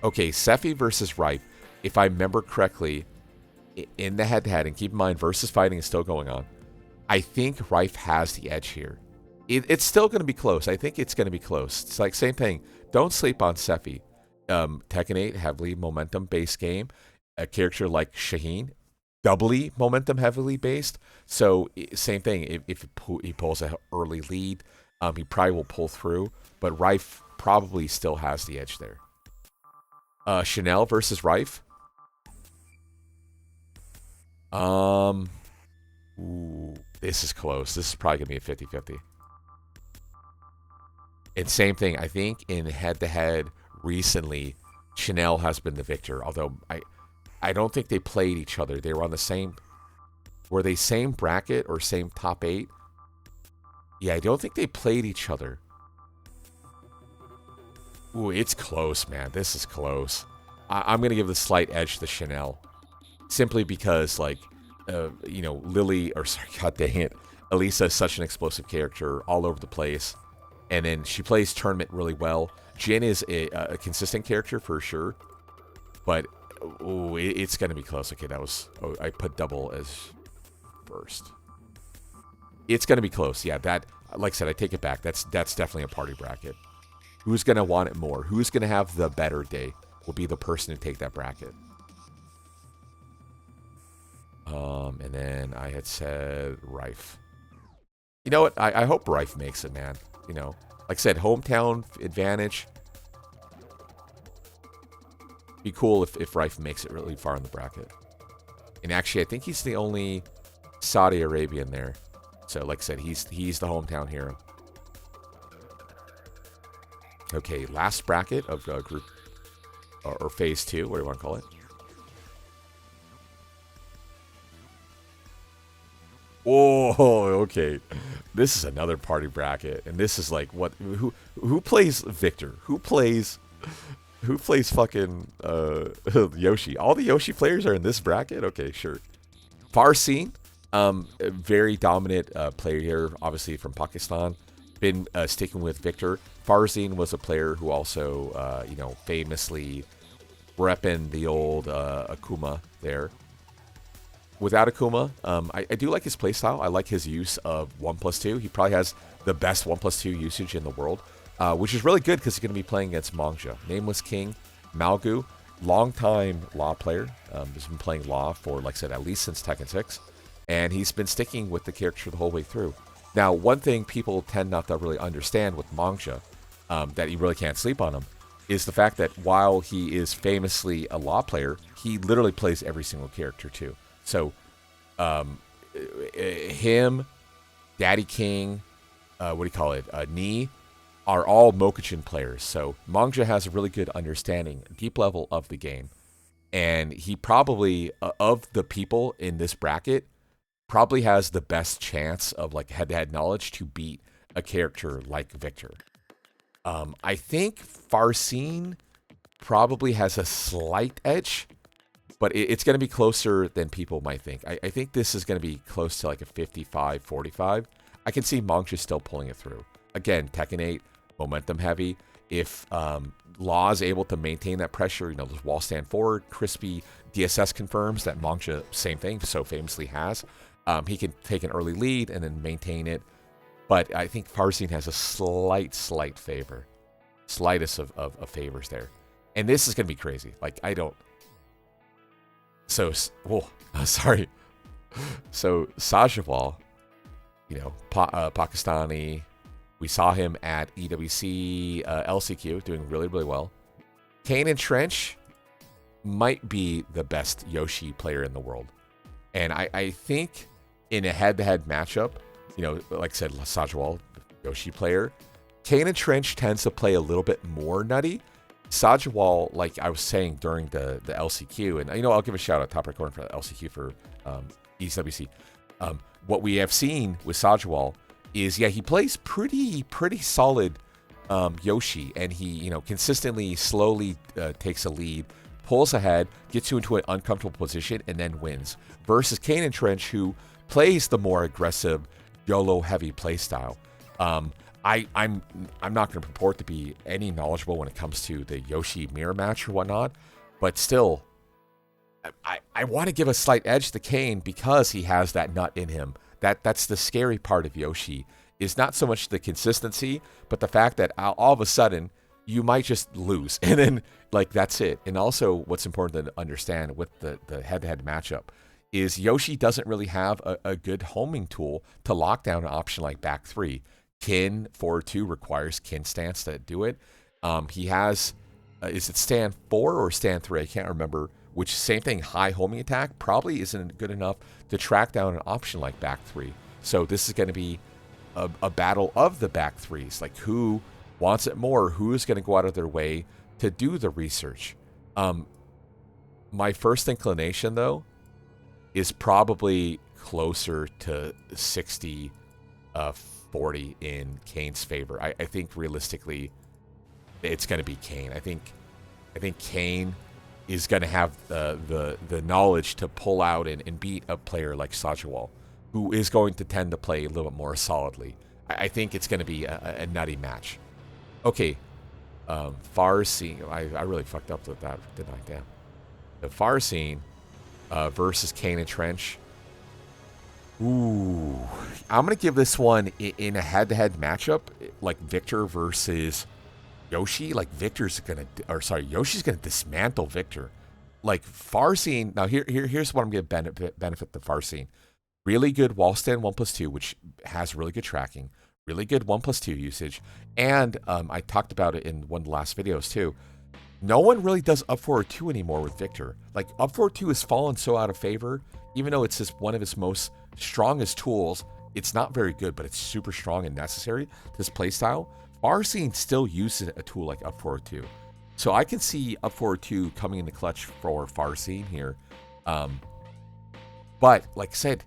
Okay, Sephi versus Rife. If I remember correctly, in the head-to-head, and keep in mind, versus fighting is still going on. I think Rife has the edge here. It's still going to be close. I think it's going to be close. It's like same thing. Don't sleep on Sephi. Tekken 8, heavily momentum-based game. A character like Shaheen, doubly momentum heavily based. So same thing. If he pulls an early lead, he probably will pull through. But Rife probably still has the edge there. Chanel versus Rife. Ooh, this is close. This is probably going to be a 50-50. And same thing, I think in head-to-head recently, Chanel has been the victor. Although I don't think they played each other. They were on the same... Were they same bracket or same top 8? Yeah, I don't think they played each other. Ooh, it's close, man. This is close. I'm going to give the slight edge to Chanel. Simply because, like, Lily, or sorry, god dang it, Elisa is such an explosive character all over the place. And then she plays tournament really well. Jin is a consistent character for sure. But, it's going to be close. Okay, that was... Oh, I put Double as first. It's going to be close. Yeah, that, like I said, I take it back. That's definitely a party bracket. Who's going to want it more? Who's going to have the better day will be the person to take that bracket. And then I had said Rife. You know what? I hope Rife makes it, man. You know, like I said, hometown advantage. Be cool if Rife makes it really far in the bracket. And actually, I think he's the only Saudi Arabian there. So, like I said, he's the hometown hero. Okay, last bracket of group or phase 2, what do you want to call it? Oh, okay. This is another party bracket, and this is like what? Who plays Victor? Who plays fucking Yoshi? All the Yoshi players are in this bracket. Okay, sure. Farseen, a very dominant player here, obviously from Pakistan. Been sticking with Victor. Farseen was a player who also, famously repping the old Akuma there. Without Akuma, I do like his playstyle. I like his use of 1+2. He probably has the best 1+2 usage in the world, which is really good because he's going to be playing against Mangja. Nameless King, Malgu, longtime Law player. He's been playing Law for, like I said, at least since Tekken 6. And he's been sticking with the character the whole way through. Now, one thing people tend not to really understand with Mangja, that you really can't sleep on him, is the fact that while he is famously a Law player, he literally plays every single character too. So, him, Daddy King, Ni, are all Mokujin players. So, Mangja has a really good understanding, deep level of the game. And he probably, of the people in this bracket, probably has the best chance of like head-to-head knowledge to beat a character like Victor. I think Farseen probably has a slight edge, but it's going to be closer than people might think. I think this is going to be close to like a 55-45. I can see Mangja still pulling it through. Again, Tekken 8, momentum heavy. If Law is able to maintain that pressure, this wall stand forward, crispy DSS confirms that Mangja, same thing, so famously has. He can take an early lead and then maintain it. But I think Farseen has a slight favor. Slightest of favors there. And this is going to be crazy. Like, I don't... So, sorry. So, Sajwal, Pakistani. We saw him at EWC LCQ doing really, really well. Kane and Trench might be the best Yoshi player in the world. And I think in a head-to-head matchup, like I said, Sajwal, Yoshi player, Kane and Trench tends to play a little bit more nutty. Sajwal, like I was saying during the LCQ, and I'll give a shout out, top right corner for the LCQ for EWC. What we have seen with Sajwal is, he plays pretty solid Yoshi, and he, consistently, slowly takes a lead, pulls ahead, gets you into an uncomfortable position, and then wins. Versus Kane and Trench, who plays the more aggressive, YOLO-heavy playstyle. I'm not going to purport to be any knowledgeable when it comes to the Yoshi mirror match or whatnot, but still, I want to give a slight edge to Kane because he has that nut in him. That's the scary part of Yoshi, is not so much the consistency, but the fact that all of a sudden you might just lose, and then that's it. And also, what's important to understand with the head-to-head matchup is Yoshi doesn't really have a good homing tool to lock down an option like back 3. Kin forward 2 requires Kin stance to do it. He has, is it stand 4 or stand 3? I can't remember. Which, same thing, high homing attack probably isn't good enough to track down an option like back 3. So this is going to be a battle of the back 3s. Like, who wants it more? Who is going to go out of their way to do the research? My first inclination, though, is probably closer to 60-40 in Kane's favor. I think realistically, it's going to be Kane. I think Kane is going to have the knowledge to pull out and beat a player like Sajwal, who is going to tend to play a little bit more solidly. I think it's going to be a nutty match. Okay, Farseen. I really fucked up with that, didn't I? Damn. The Farseen versus Kane and Trench. Ooh, I'm gonna give this one in a head-to-head matchup, like Victor versus Yoshi. Like Yoshi's gonna dismantle Victor. Like Farsine. Now here's what I'm gonna benefit the Farsine. Really good wall stand 1+2, which has really good tracking. Really good 1+2 usage, and I talked about it in one of the last videos too. No one really does up forward 2 anymore with Victor. Like up forward 2 has fallen so out of favor, even though it's just one of his most strongest tools. It's not very good, but it's super strong and necessary to this playstyle. Farsine still uses a tool like up forward 2. So I can see up forward 2 coming in the clutch for Farsine here. But like I said,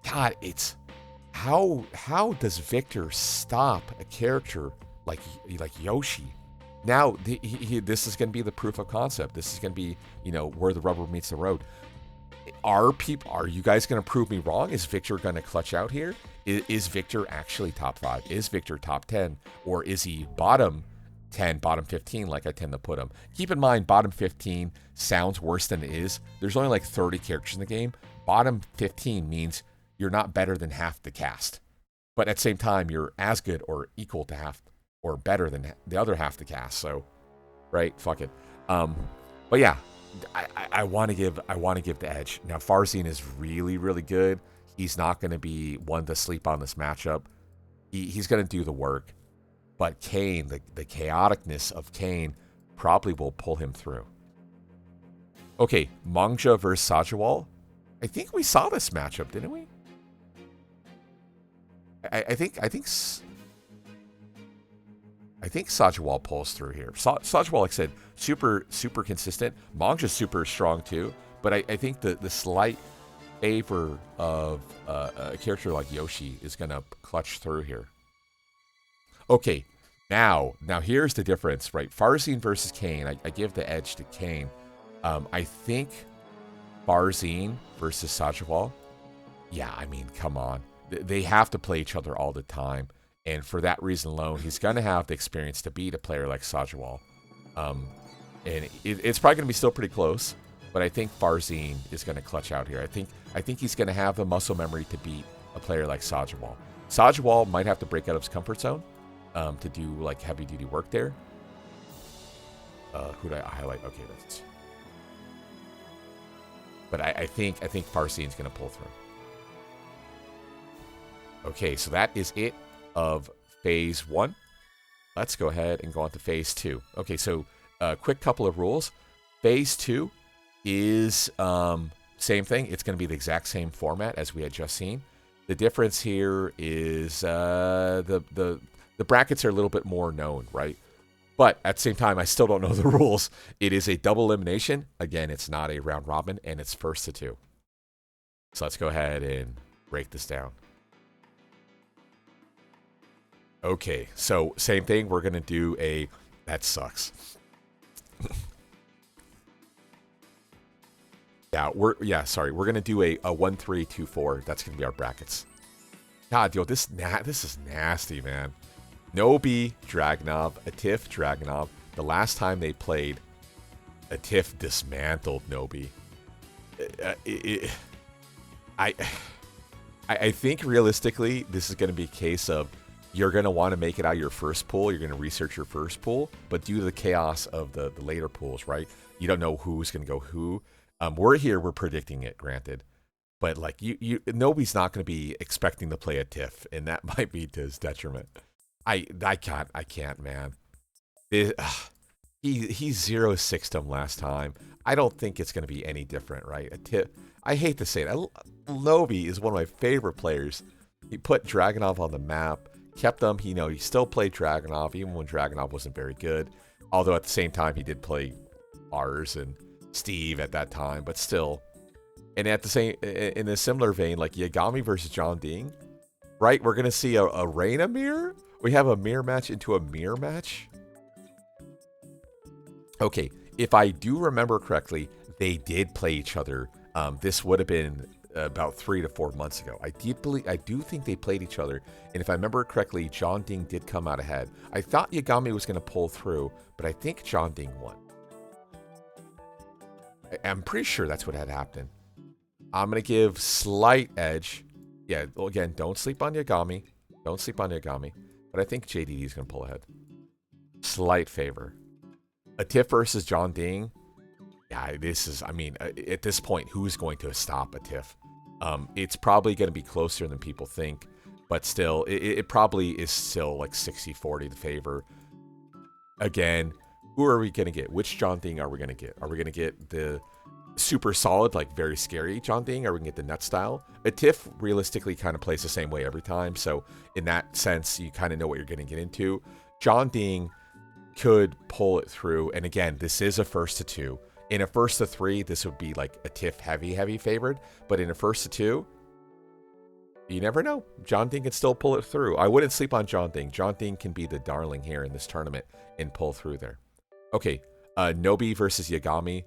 God, it's how does Victor stop a character like Yoshi? Now this is going to be the proof of concept. This is going to be where the rubber meets the road. Are you guys going to prove me wrong? Is Victor going to clutch out here? Is Victor actually top 5? Is Victor top 10? Or is he bottom 10, bottom 15 like I tend to put him? Keep in mind, bottom 15 sounds worse than it is. There's only like 30 characters in the game. Bottom 15 means you're not better than half the cast. But at the same time, you're as good or equal to half or better than the other half the cast. So, right? Fuck it. But yeah, I want to give the edge. Now Farsine is really, really good. He's not going to be one to sleep on this matchup. He's going to do the work. But Kane, the chaoticness of Kane probably will pull him through. Okay, Mangja versus Sajewal. I think we saw this matchup, didn't we? I think Sajewal pulls through here. Sajewal, like I said, super consistent. Mangja's super strong too. But I think the slight favor of a character like Yoshi is going to clutch through here. Okay, now here's the difference, right? Farsine versus Kane. I give the edge to Kane. I think Farsine versus Sajewal. Yeah, I mean, come on. They have to play each other all the time. And for that reason alone, he's going to have the experience to beat a player like Sajewal. And it's probably going to be still pretty close. But I think Farsine is going to clutch out here. I think he's going to have the muscle memory to beat a player like Sajewal. Sajewal might have to break out of his comfort zone to do like heavy duty work there. Who did I highlight? Okay, that's. But I think Farsine's going to pull through. Okay, so that is it of phase 1. Let's go ahead and go on to phase 2. Okay, so a quick couple of rules. Phase 2 is same thing. It's going to be the exact same format as we had just seen. The difference here is the brackets are a little bit more known, right? But at the same time, I still don't know the rules. It is a double elimination. Again, it's not a round robin, and it's first to 2. So let's go ahead and break this down. Okay, so same thing. We're going to do a... That sucks. We're going to do a 1-3-2-4. That's going to be our brackets. God, yo, this is nasty, man. Nobi, Dragunov, Atif, Dragunov. The last time they played, Atif dismantled Nobi. I think realistically, this is going to be a case of you're going to want to make it out of your first pool. You're going to research your first pool, but due to the chaos of the later pools, right? You don't know who's going to go who. We're predicting it, granted. But like Nobi's not going to be expecting to play a Tiff, and that might be to his detriment. I can't, man. He 0-6'd him last time. I don't think it's going to be any different, right? A Tiff. I hate to say it. Nobi is one of my favorite players. He put Dragunov on the map, kept him. He still played Dragunov, even when Dragunov wasn't very good. Although at the same time, he did play Ars and Steve at that time, but still. And in a similar vein, like Yagami versus John Ding, right? We're gonna see a Reina mirror. We have a mirror match into a mirror match. Okay, if I do remember correctly, they did play each other. This would have been about 3 to 4 months ago. I do think they played each other, and if I remember correctly, John Ding did come out ahead. I thought Yagami was gonna pull through, but I think John Ding won. I'm pretty sure that's what had happened. I'm going to give slight edge Yeah, well, again, don't sleep on Yagami. Don't sleep on Yagami. But I think JDD is going to pull ahead. Slight favor. A Tiff versus John Ding. Yeah, this is, I mean, at this point, who's going to stop a Tiff? It's probably going to be closer than people think. But still, it probably is still like 60-40 the favor. Again, who are we going to get? Which John Ding are we going to get? Are we going to get the super solid, like very scary John Ding? Or are we going to get the nut style? A Tiff realistically kind of plays the same way every time. So in that sense, you kind of know what you're going to get into. John Ding could pull it through. And again, this is a first to 2. In a first to 3, this would be like a Tiff heavy favored. But in a first to 2, you never know. John Ding can still pull it through. I wouldn't sleep on John Ding. John Ding can be the darling here in this tournament and pull through there. Okay, Nobi versus Yagami.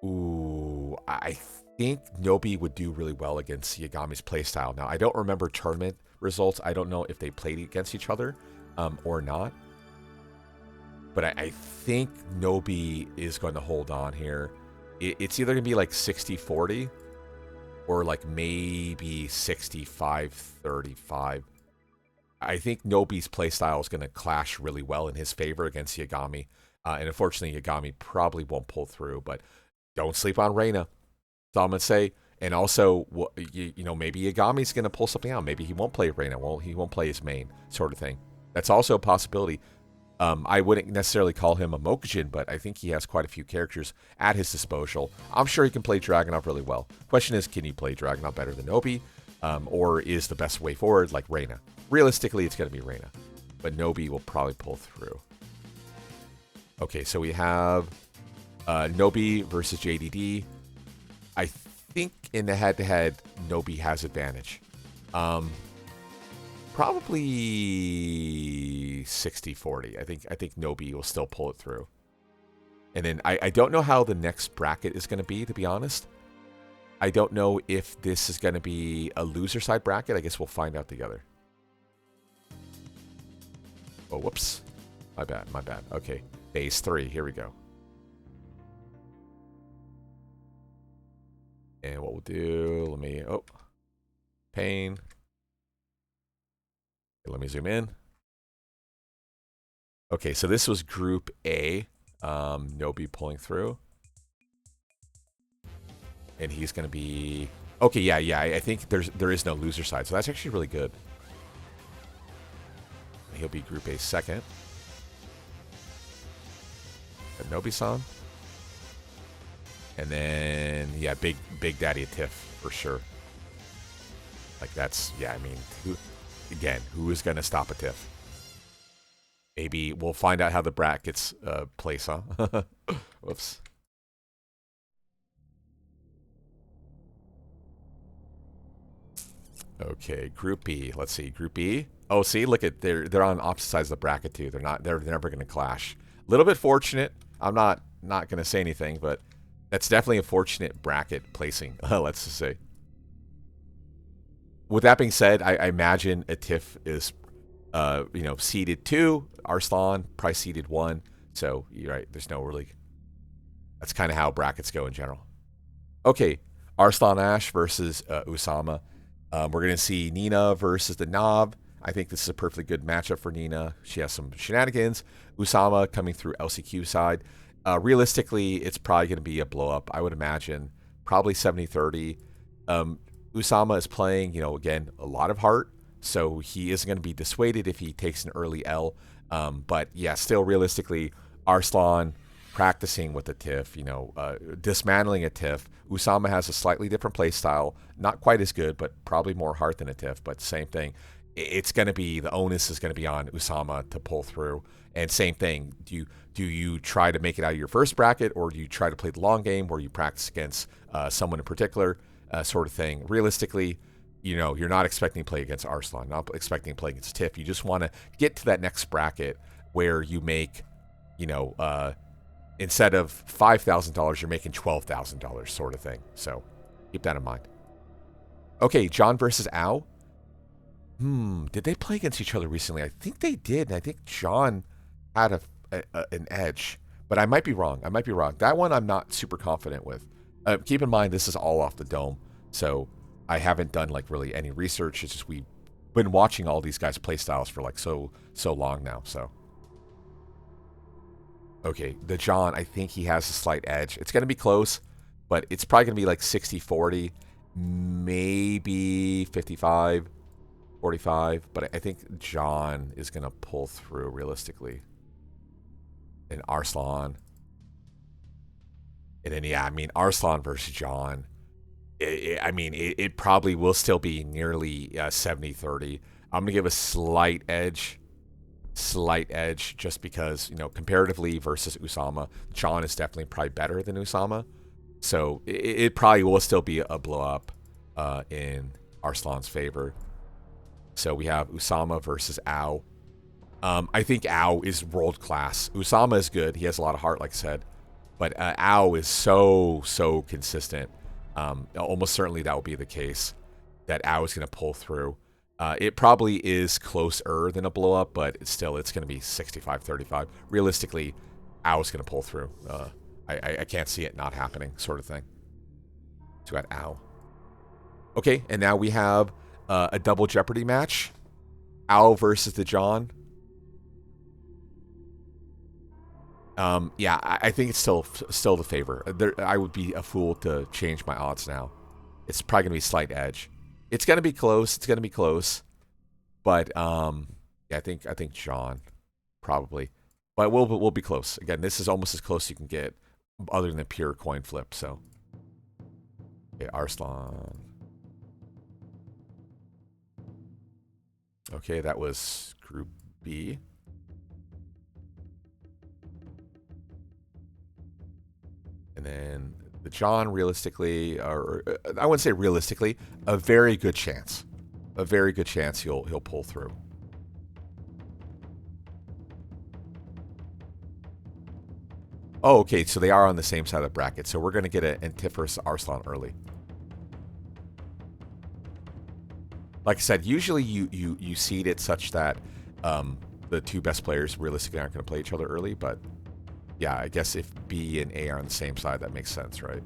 Ooh, I think Nobi would do really well against Yagami's playstyle. Now, I don't remember tournament results. I don't know if they played against each other or not. But I think Nobi is going to hold on here. It's either going to be like 60-40 or like maybe 65-35. I think Nobi's playstyle is going to clash really well in his favor against Yagami. And unfortunately, Yagami probably won't pull through. But don't sleep on Reina. That's all I'm going to say. And also, you know, maybe Yagami's going to pull something out. Maybe he won't play Reina. Well, he won't play his main sort of thing. That's also a possibility. I wouldn't necessarily call him a Mokujin, but I think he has quite a few characters at his disposal. I'm sure he can play Dragunov really well. Question is, can he play Dragunov better than Nobi? Or is the best way forward like Reina? Realistically, it's going to be Reina. But Nobi will probably pull through. Okay, so we have Nobi versus JDD. I think in the head-to-head, Nobi has advantage. Probably 60-40. I think Nobi will still pull it through. And then I don't know how the next bracket is going to be, to be honest. I don't know if this is going to be a loser side bracket. I guess we'll find out together. Oh, whoops. My bad. Okay. Phase 3. Here we go. And what we'll do, Pain. Let me zoom in. Okay, so this was Group A. Nobi pulling through. And he's going to be... Okay, yeah. I think there is no loser side, so that's actually really good. He'll be Group A second. Nobi-san. And then, yeah, Big Daddy Tiff for sure. Like that's, yeah, I mean, who is going to stop a Tiff? Maybe we'll find out how the brackets place, huh? Whoops. Okay, Group B. Let's see, Group B. Oh, see, look at they're on opposite sides of the bracket too. They're never going to clash. A little bit fortunate. I'm not going to say anything, but that's definitely a fortunate bracket placing. Let's just say. With that being said, I imagine a Tiff is, seeded 2. Arslan probably seeded 1. So you're right. There's no really. That's kind of how brackets go in general. Okay, Arslan Ash versus Usama. We're going to see Nina versus the Knob. I think this is a perfectly good matchup for Nina. She has some shenanigans. Usama coming through LCQ side. Realistically, it's probably going to be a blow-up. I would imagine probably 70-30. Usama is playing, again, a lot of heart. So he isn't going to be dissuaded if he takes an early L. But yeah, still realistically, Arslan practicing with a Tiff, dismantling a Tiff. Usama has a slightly different play style. Not quite as good, but probably more heart than a Tiff. But same thing. It's going to be, the onus is going to be on Usama to pull through. And same thing, do you try to make it out of your first bracket, or do you try to play the long game where you practice against someone in particular, sort of thing? Realistically, you're not expecting to play against Arslan, not expecting to play against Tiff. You just want to get to that next bracket where you make, instead of $5,000, you're making $12,000 sort of thing. So keep that in mind. Okay, John versus Ao. Did they play against each other recently? I think they did, and I think John had an edge, but I might be wrong. That one I'm not super confident with. Keep in mind, this is all off the dome, so I haven't done like really any research. It's just we've been watching all these guys' play styles for like so long now. So okay, the John, I think he has a slight edge. It's gonna be close, but it's probably gonna be like 60-40, maybe 55-45. But I think John is gonna pull through realistically. And Arslan. And then, yeah, I mean, Arslan versus John. It probably will still be nearly 70-30. I'm going to give a slight edge just because, comparatively versus Usama, John is definitely probably better than Usama. So it probably will still be a blow up in Arslan's favor. So we have Usama versus Ao. I think Ao is world class. Usama is good. He has a lot of heart, like I said. But Ao is so consistent. Almost certainly that will be the case, that Ao is going to pull through. It probably is closer than a blow up, but it's going to be 65-35. Realistically, Ao is going to pull through. I can't see it not happening, sort of thing. So we got Ao. Okay, and now we have a double Jeopardy match. Ao versus the John. Yeah, I think it's still the favor. I would be a fool to change my odds now. It's probably gonna be slight edge. It's gonna be close. But yeah, I think John probably, but we'll be close. Again, this is almost as close as you can get, other than a pure coin flip. So, okay, Arslan. Okay, that was Group B. And then the John, realistically, or I wouldn't say realistically, a very good chance. A very good chance he'll pull through. Oh, okay, so they are on the same side of the bracket. So we're going to get an Antiphorus Arslan early. Like I said, usually you seed it such that the two best players realistically aren't going to play each other early, but yeah, I guess if B and A are on the same side, that makes sense, right?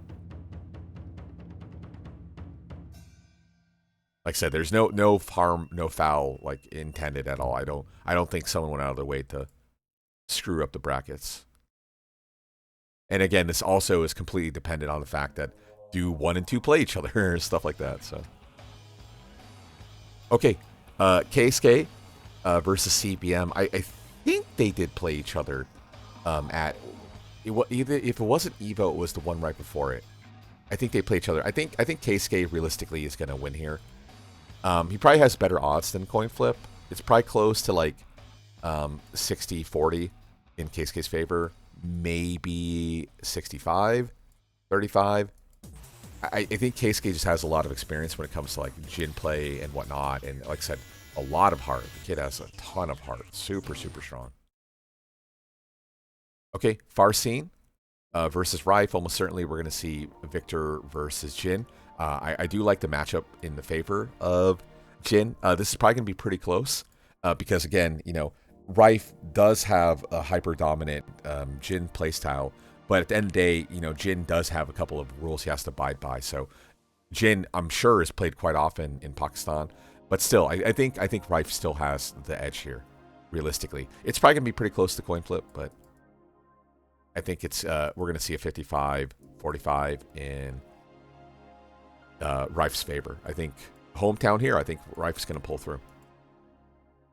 Like I said, there's no harm, no foul like intended at all. I don't think someone went out of their way to screw up the brackets. And again, this also is completely dependent on the fact that do 1 and 2 play each other, stuff like that. So, okay, KSK versus CBM. I think they did play each other. At either, if it wasn't Evo, it was the one right before it. I think they play each other. I think Keisuke realistically is going to win here. He probably has better odds than coin flip. It's probably close to like 60-40 in Keisuke's favor. Maybe 65-35. I think Keisuke just has a lot of experience when it comes to like Jin play and whatnot. And like I said, a lot of heart. The kid has a ton of heart. Super strong. Okay, Farcine versus Rife. Almost certainly we're going to see Victor versus Jin. I do like the matchup in the favor of Jin. This is probably going to be pretty close because, again, Rife does have a hyper-dominant Jin playstyle, but at the end of the day, Jin does have a couple of rules he has to abide by. So Jin, I'm sure, is played quite often in Pakistan, but still, I think Rife still has the edge here, realistically. It's probably going to be pretty close to coin flip, but I think it's we're going to see a 55-45 in Rife's favor. I think hometown here, I think Rife's going to pull through.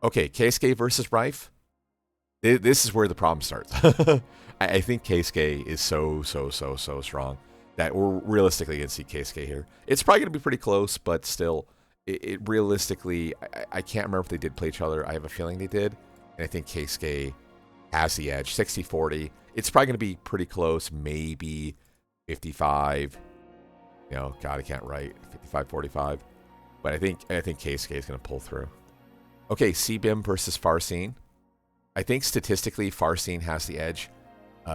Okay, Keisuke versus Rife. This is where the problem starts. I think Keisuke is so strong that we're realistically going to see Keisuke here. It's probably going to be pretty close, but still, it realistically, I can't remember if they did play each other. I have a feeling they did, and I think Keisuke has the edge, 60-40. It's probably going to be pretty close, maybe 55. God, I can't write 55-45. But I think Keisuke is going to pull through. Okay, CBIM versus Farcine. I think statistically, Farcine has the edge.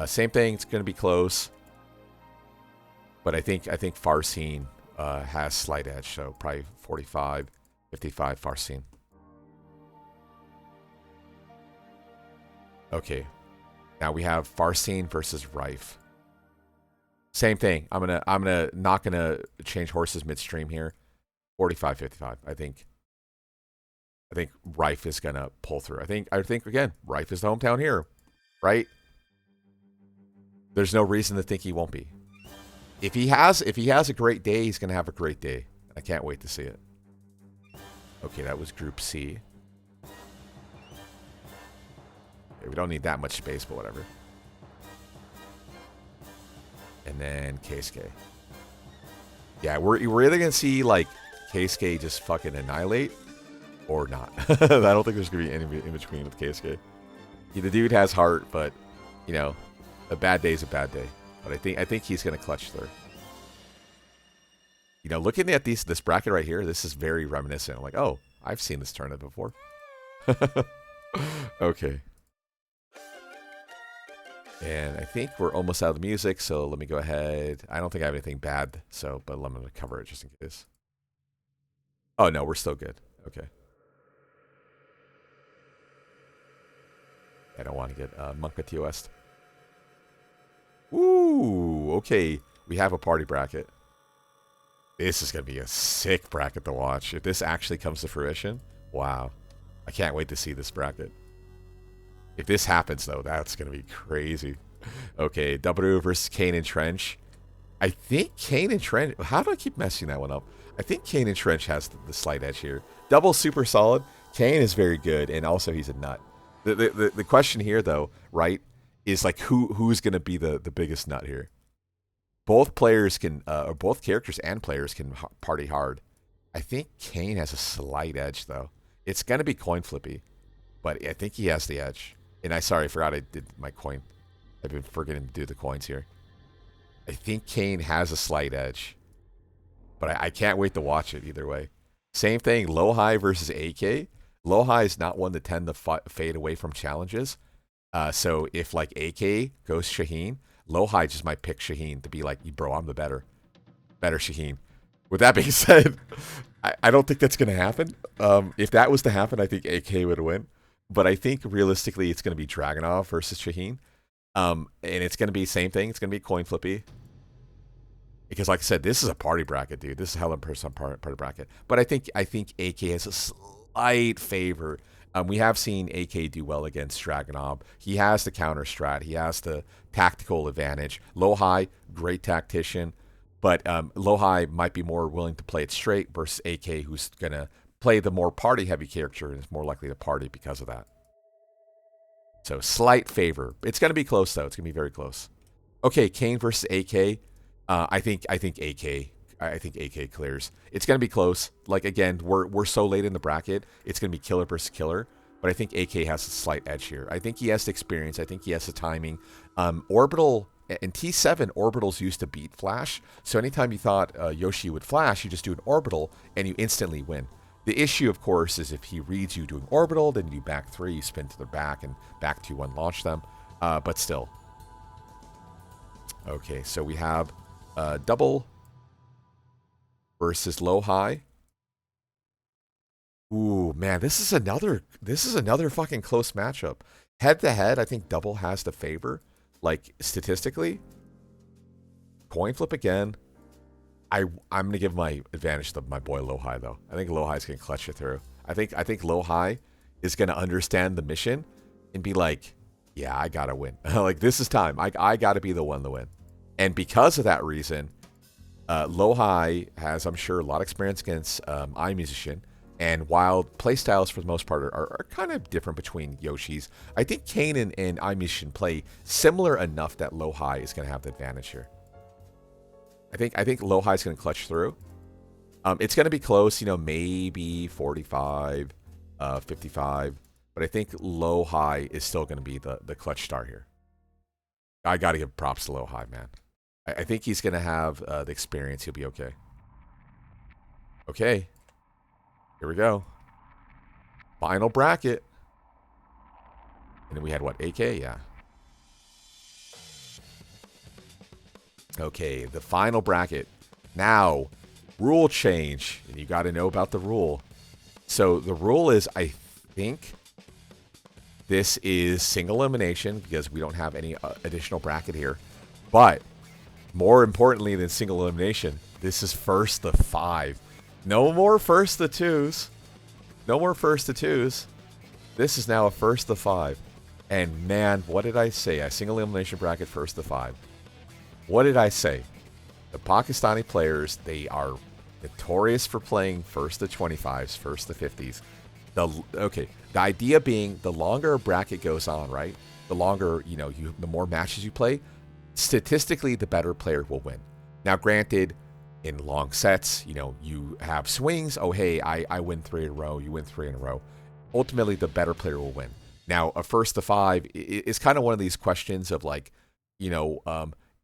Same thing, it's going to be close. But I think Farcine has slight edge, so probably 45-55 Farcine. Okay, now we have Farcine versus Rife. Same thing. I'm not gonna change horses midstream here. 45-55. I think Rife is gonna pull through. I think again, Rife is the hometown hero, right? There's no reason to think he won't be. If he has a great day, he's gonna have a great day. I can't wait to see it. Okay, that was Group C. Okay, we don't need that much space, but whatever. And then Keisuke. Yeah, we're either gonna see like Keisuke just fucking annihilate, or not. I don't think there's gonna be any in between with Keisuke. The dude has heart, but you know, a bad day is a bad day. But I think he's gonna clutch through. You know, looking at this bracket right here, this is very reminiscent. I'm like, oh, I've seen this tournament before. Okay. And I think we're almost out of the music, so let me go ahead. I don't think I have anything bad, but let me cover it just in case. Oh, no, we're still good. Okay. I don't want to get Monka TOS. Ooh, okay. We have a party bracket. This is going to be a sick bracket to watch. If this actually comes to fruition, wow. I can't wait to see this bracket. If this happens, though, that's going to be crazy. Okay, W versus Kane and Trench. I think Kane and Trench... How do I keep messing that one up? I think Kane and Trench has the slight edge here. Double super solid. Kane is very good, and also he's a nut. The question here, though, right, is like who's going to be the biggest nut here? Both players can, or both characters and players can party hard. I think Kane has a slight edge, though. It's going to be coin flippy, but I think he has the edge. And I forgot I did my coin. I've been forgetting to do the coins here. I think Kane has a slight edge, but I can't wait to watch it either way. Same thing, Low-High versus AK. Low-High is not one to tend to fade away from challenges. So if like AK goes Shaheen, Low-High just might pick Shaheen to be like, bro, I'm the better Shaheen. With that being said, I don't think that's going to happen. If that was to happen, I think AK would win. But I think realistically, it's going to be Dragunov versus Shaheen. And it's going to be the same thing. It's going to be coin flippy. Because like I said, this is a party bracket, dude. This is a hell of a person party bracket. But I think AK has a slight favor. We have seen AK do well against Dragunov. He has the counter strat. He has the tactical advantage. Low-High, great tactician. But Low-High might be more willing to play it straight versus AK, who's going to play the more party-heavy character and is more likely to party because of that. So slight favor. It's going to be close, though. It's going to be very close. Okay, Kane versus AK. I think AK clears. It's going to be close. Like, again, we're so late in the bracket. It's going to be killer versus killer. But I think AK has a slight edge here. I think he has the experience. I think he has the timing. Orbital... In T7, orbitals used to beat Flash. So anytime you thought Yoshi would Flash, you just do an orbital and you instantly win. The issue, of course, is if he reads you doing orbital, then you do back 3, you spin to the back, and back 2, 1, launch them. But still. Okay, so we have double versus Low-High. Ooh, man, this is another fucking close matchup. Head to head, I think double has the favor. Like, statistically, coin flip again. I'm going to give my advantage to my boy Low-High, though. I think Low-High's going to clutch it through. I think Low-High is going to understand the mission and be like, yeah, I got to win. Like, this is time. I got to be the one to win. And because of that reason, Low-High has, I'm sure, a lot of experience against iMusician. And while playstyles, for the most part, are kind of different between Yoshis, I think Kane and iMusician play similar enough that Low-High is going to have the advantage here. I think Low-High is going to clutch through. It's going to be close, maybe 45, 55. But I think Low-High is still going to be the clutch star here. I got to give props to Low-High, man. I think he's going to have the experience. He'll be okay. Okay. Here we go. Final bracket. And then we had what? AK? Yeah. Okay, the final bracket. Now, rule change. And you got to know about the rule. So the rule is, I think, this is single elimination because we don't have any additional bracket here. But more importantly than single elimination, this is first to 5. No more first to twos. No more first to twos. This is now a first to five. And man, what did I say? A single elimination bracket first to five. What did I say? The Pakistani players, they are notorious for playing first to 25s, first to 50s. The idea being the longer a bracket goes on, right? The longer, the more matches you play, statistically, the better player will win. Now, granted, in long sets, you have swings. Oh, hey, I win 3 in a row. You win 3 in a row. Ultimately, the better player will win. Now, a first to 5 is kind of one of these questions of like,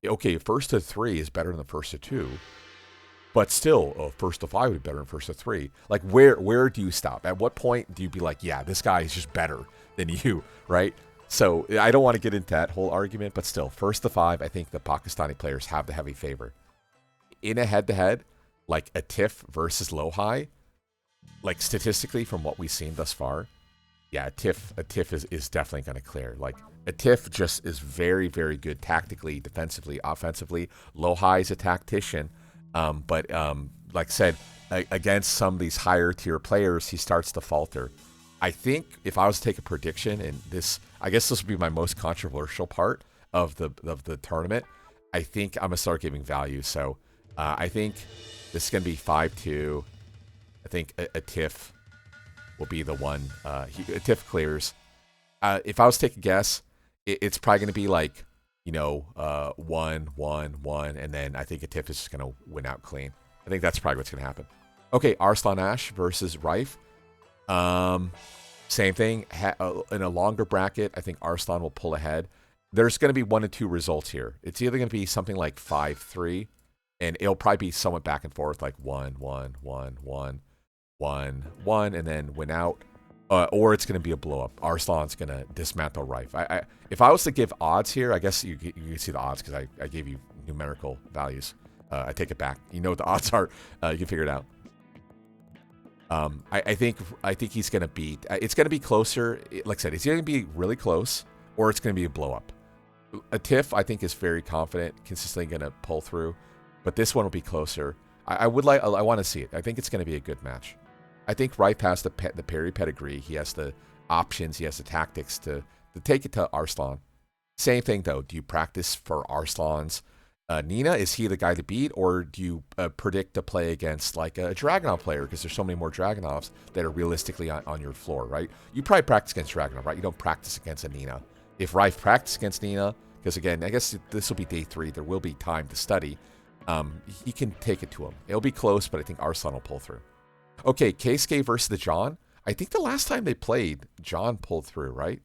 okay, first to 3 is better than the first to 2, but still, first to 5 would be better than first to 3. Like, where do you stop? At what point do you be like, yeah, this guy is just better than you, right? So I don't want to get into that whole argument, but still, first to 5, I think the Pakistani players have the heavy favor. In a head-to-head, like a TIFF versus low-high, like statistically from what we've seen thus far, yeah, a TIFF is definitely going to clear. Like, a TIFF just is very, very good tactically, defensively, offensively. Low-high is a tactician, but like I said, against some of these higher-tier players, he starts to falter. I think if I was to take a prediction, and I guess this would be my most controversial part of the tournament, I think I'm going to start giving value. So I think this is going to be 5-2. I think a TIFF will be the one. A TIFF clears. If I was to take a guess, it's probably going to be like, 1-1-1, and then I think a TIFF is just going to win out clean. I think that's probably what's going to happen. Okay, Arslan Ash versus Rife. Same thing. In a longer bracket, I think Arslan will pull ahead. There's going to be 1 of 2 results here. It's either going to be something like 5-3, and it'll probably be somewhat back and forth, like 1-1-1-1-1-1, and then win out. Or it's going to be a blow-up. Arslan's going to dismantle Rife. If I was to give odds here, I guess you can see the odds because I gave you numerical values. I take it back. You know what the odds are. You can figure it out. I think he's going to beat. It's going to be closer. Like I said, it's either going to be really close or it's going to be a blow-up. A TIFF, I think, is very confident, consistently going to pull through. But this one will be closer. I want to see it. I think it's going to be a good match. I think Rife has the parry pedigree. He has the options. He has the tactics to take it to Arslan. Same thing, though. Do you practice for Arslan's Nina? Is he the guy to beat? Or do you predict to play against like a Dragunov player? Because there's so many more Dragunovs that are realistically on your floor, right? You probably practice against Dragunov, right? You don't practice against a Nina. If Rife practice against Nina, because again, I guess this will be day 3. There will be time to study. He can take it to him. It'll be close, but I think Arslan will pull through. Okay, Keisuke versus the John. I think the last time they played, John pulled through, right?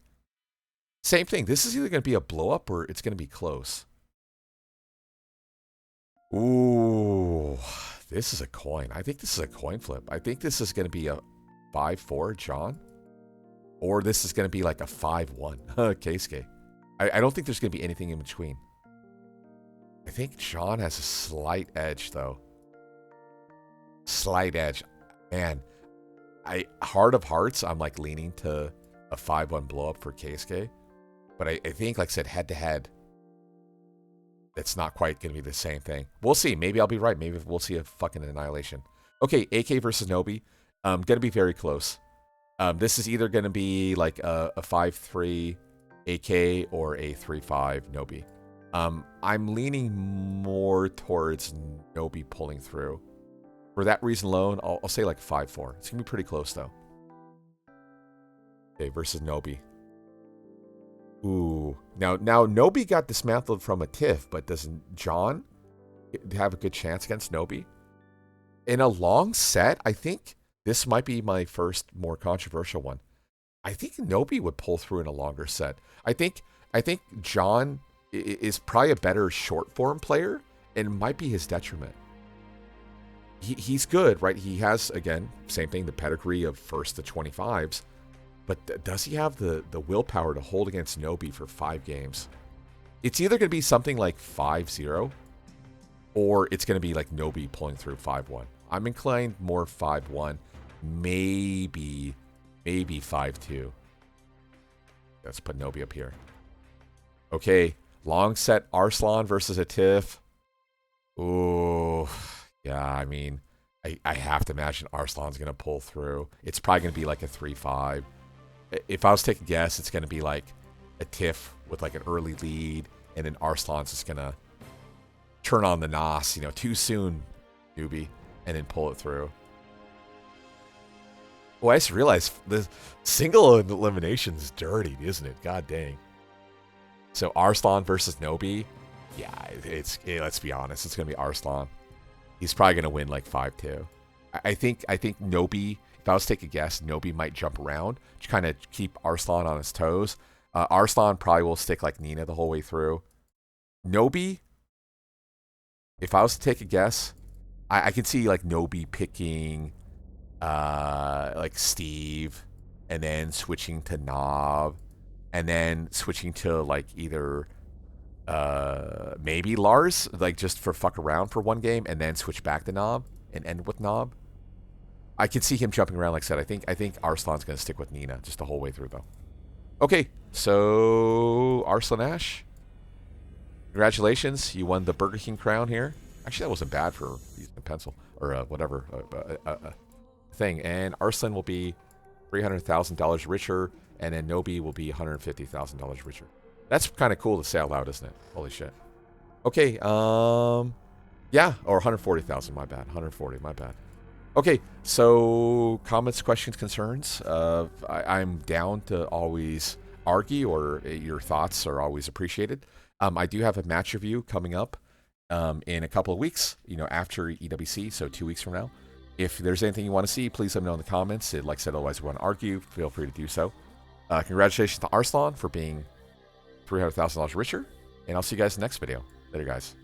Same thing. This is either going to be a blow-up or it's going to be close. Ooh, this is a coin. I think this is a coin flip. I think this is going to be a 5-4 John. Or this is going to be like a 5-1 Keisuke. I don't think there's going to be anything in between. I think John has a slight edge, though. Slight edge. Man, heart of hearts, I'm like leaning to a 5-1 blow up for Keisuke. But I think, like I said, head to head, it's not quite going to be the same thing. We'll see. Maybe I'll be right. Maybe we'll see a fucking annihilation. Okay, AK versus Nobi. Going to be very close. This is either going to be like a 5-3 AK or a 3-5 Nobi. I'm leaning more towards Nobi pulling through. For that reason alone, I'll say like 5-4. It's going to be pretty close, though. Okay, versus Nobi. Ooh. Now Nobi got dismantled from a TIFF, but doesn't John have a good chance against Nobi? In a long set, I think this might be my first more controversial one. I think Nobi would pull through in a longer set. I think John is probably a better short form player and might be his detriment. He's good, right? He has, again, same thing, the pedigree of first to 25s. But does he have the willpower to hold against Nobi for 5 games? It's either going to be something like 5-0, or it's going to be like Nobi pulling through 5-1. I'm inclined more 5-1, maybe 5-2. Let's put Nobi up here. Okay, long set Arslan versus a TIFF. Ooh. Yeah, I mean, I have to imagine Arslan's going to pull through. It's probably going to be like a 3-5. If I was to take a guess, it's going to be like a tiff with like an early lead, and then Arslan's just going to turn on the NOS, too soon, newbie, and then pull it through. Oh, I just realized the single elimination is dirty, isn't it? God dang. So Arslan versus Nobi, yeah, let's be honest, it's gonna be Arslan. He's probably gonna win like 5-2. I think Nobi. If I was to take a guess, Nobi might jump around to kind of keep Arslan on his toes. Arslan probably will stick like Nina the whole way through. Nobi, if I was to take a guess, I could see like Nobi picking like Steve, and then switching to Nob, and then switching to like either maybe Lars, like just for fuck around for one game, and then switch back to Nob and end with Nob. I could see him jumping around. Like I said, I think Arslan's gonna stick with Nina just the whole way through though. Okay, so Arslan Ash, congratulations, you won the Burger King crown here. Actually, that wasn't bad for using a pencil or whatever thing. And Arslan will be $300,000 richer, and then Nobi will be $150,000 richer. That's kind of cool to say out loud, isn't it? Holy shit. Okay, yeah, or 140,000. My bad. 140. My bad. Okay, so comments, questions, concerns. I'm down to always argue, or your thoughts are always appreciated. I do have a match review coming up in a couple of weeks, after EWC, so 2 weeks from now. If there's anything you want to see, please let me know in the comments. Like I said, otherwise we want to argue, feel free to do so. Congratulations to Arslan for being $300,000 richer, and I'll see you guys in the next video. Later, guys.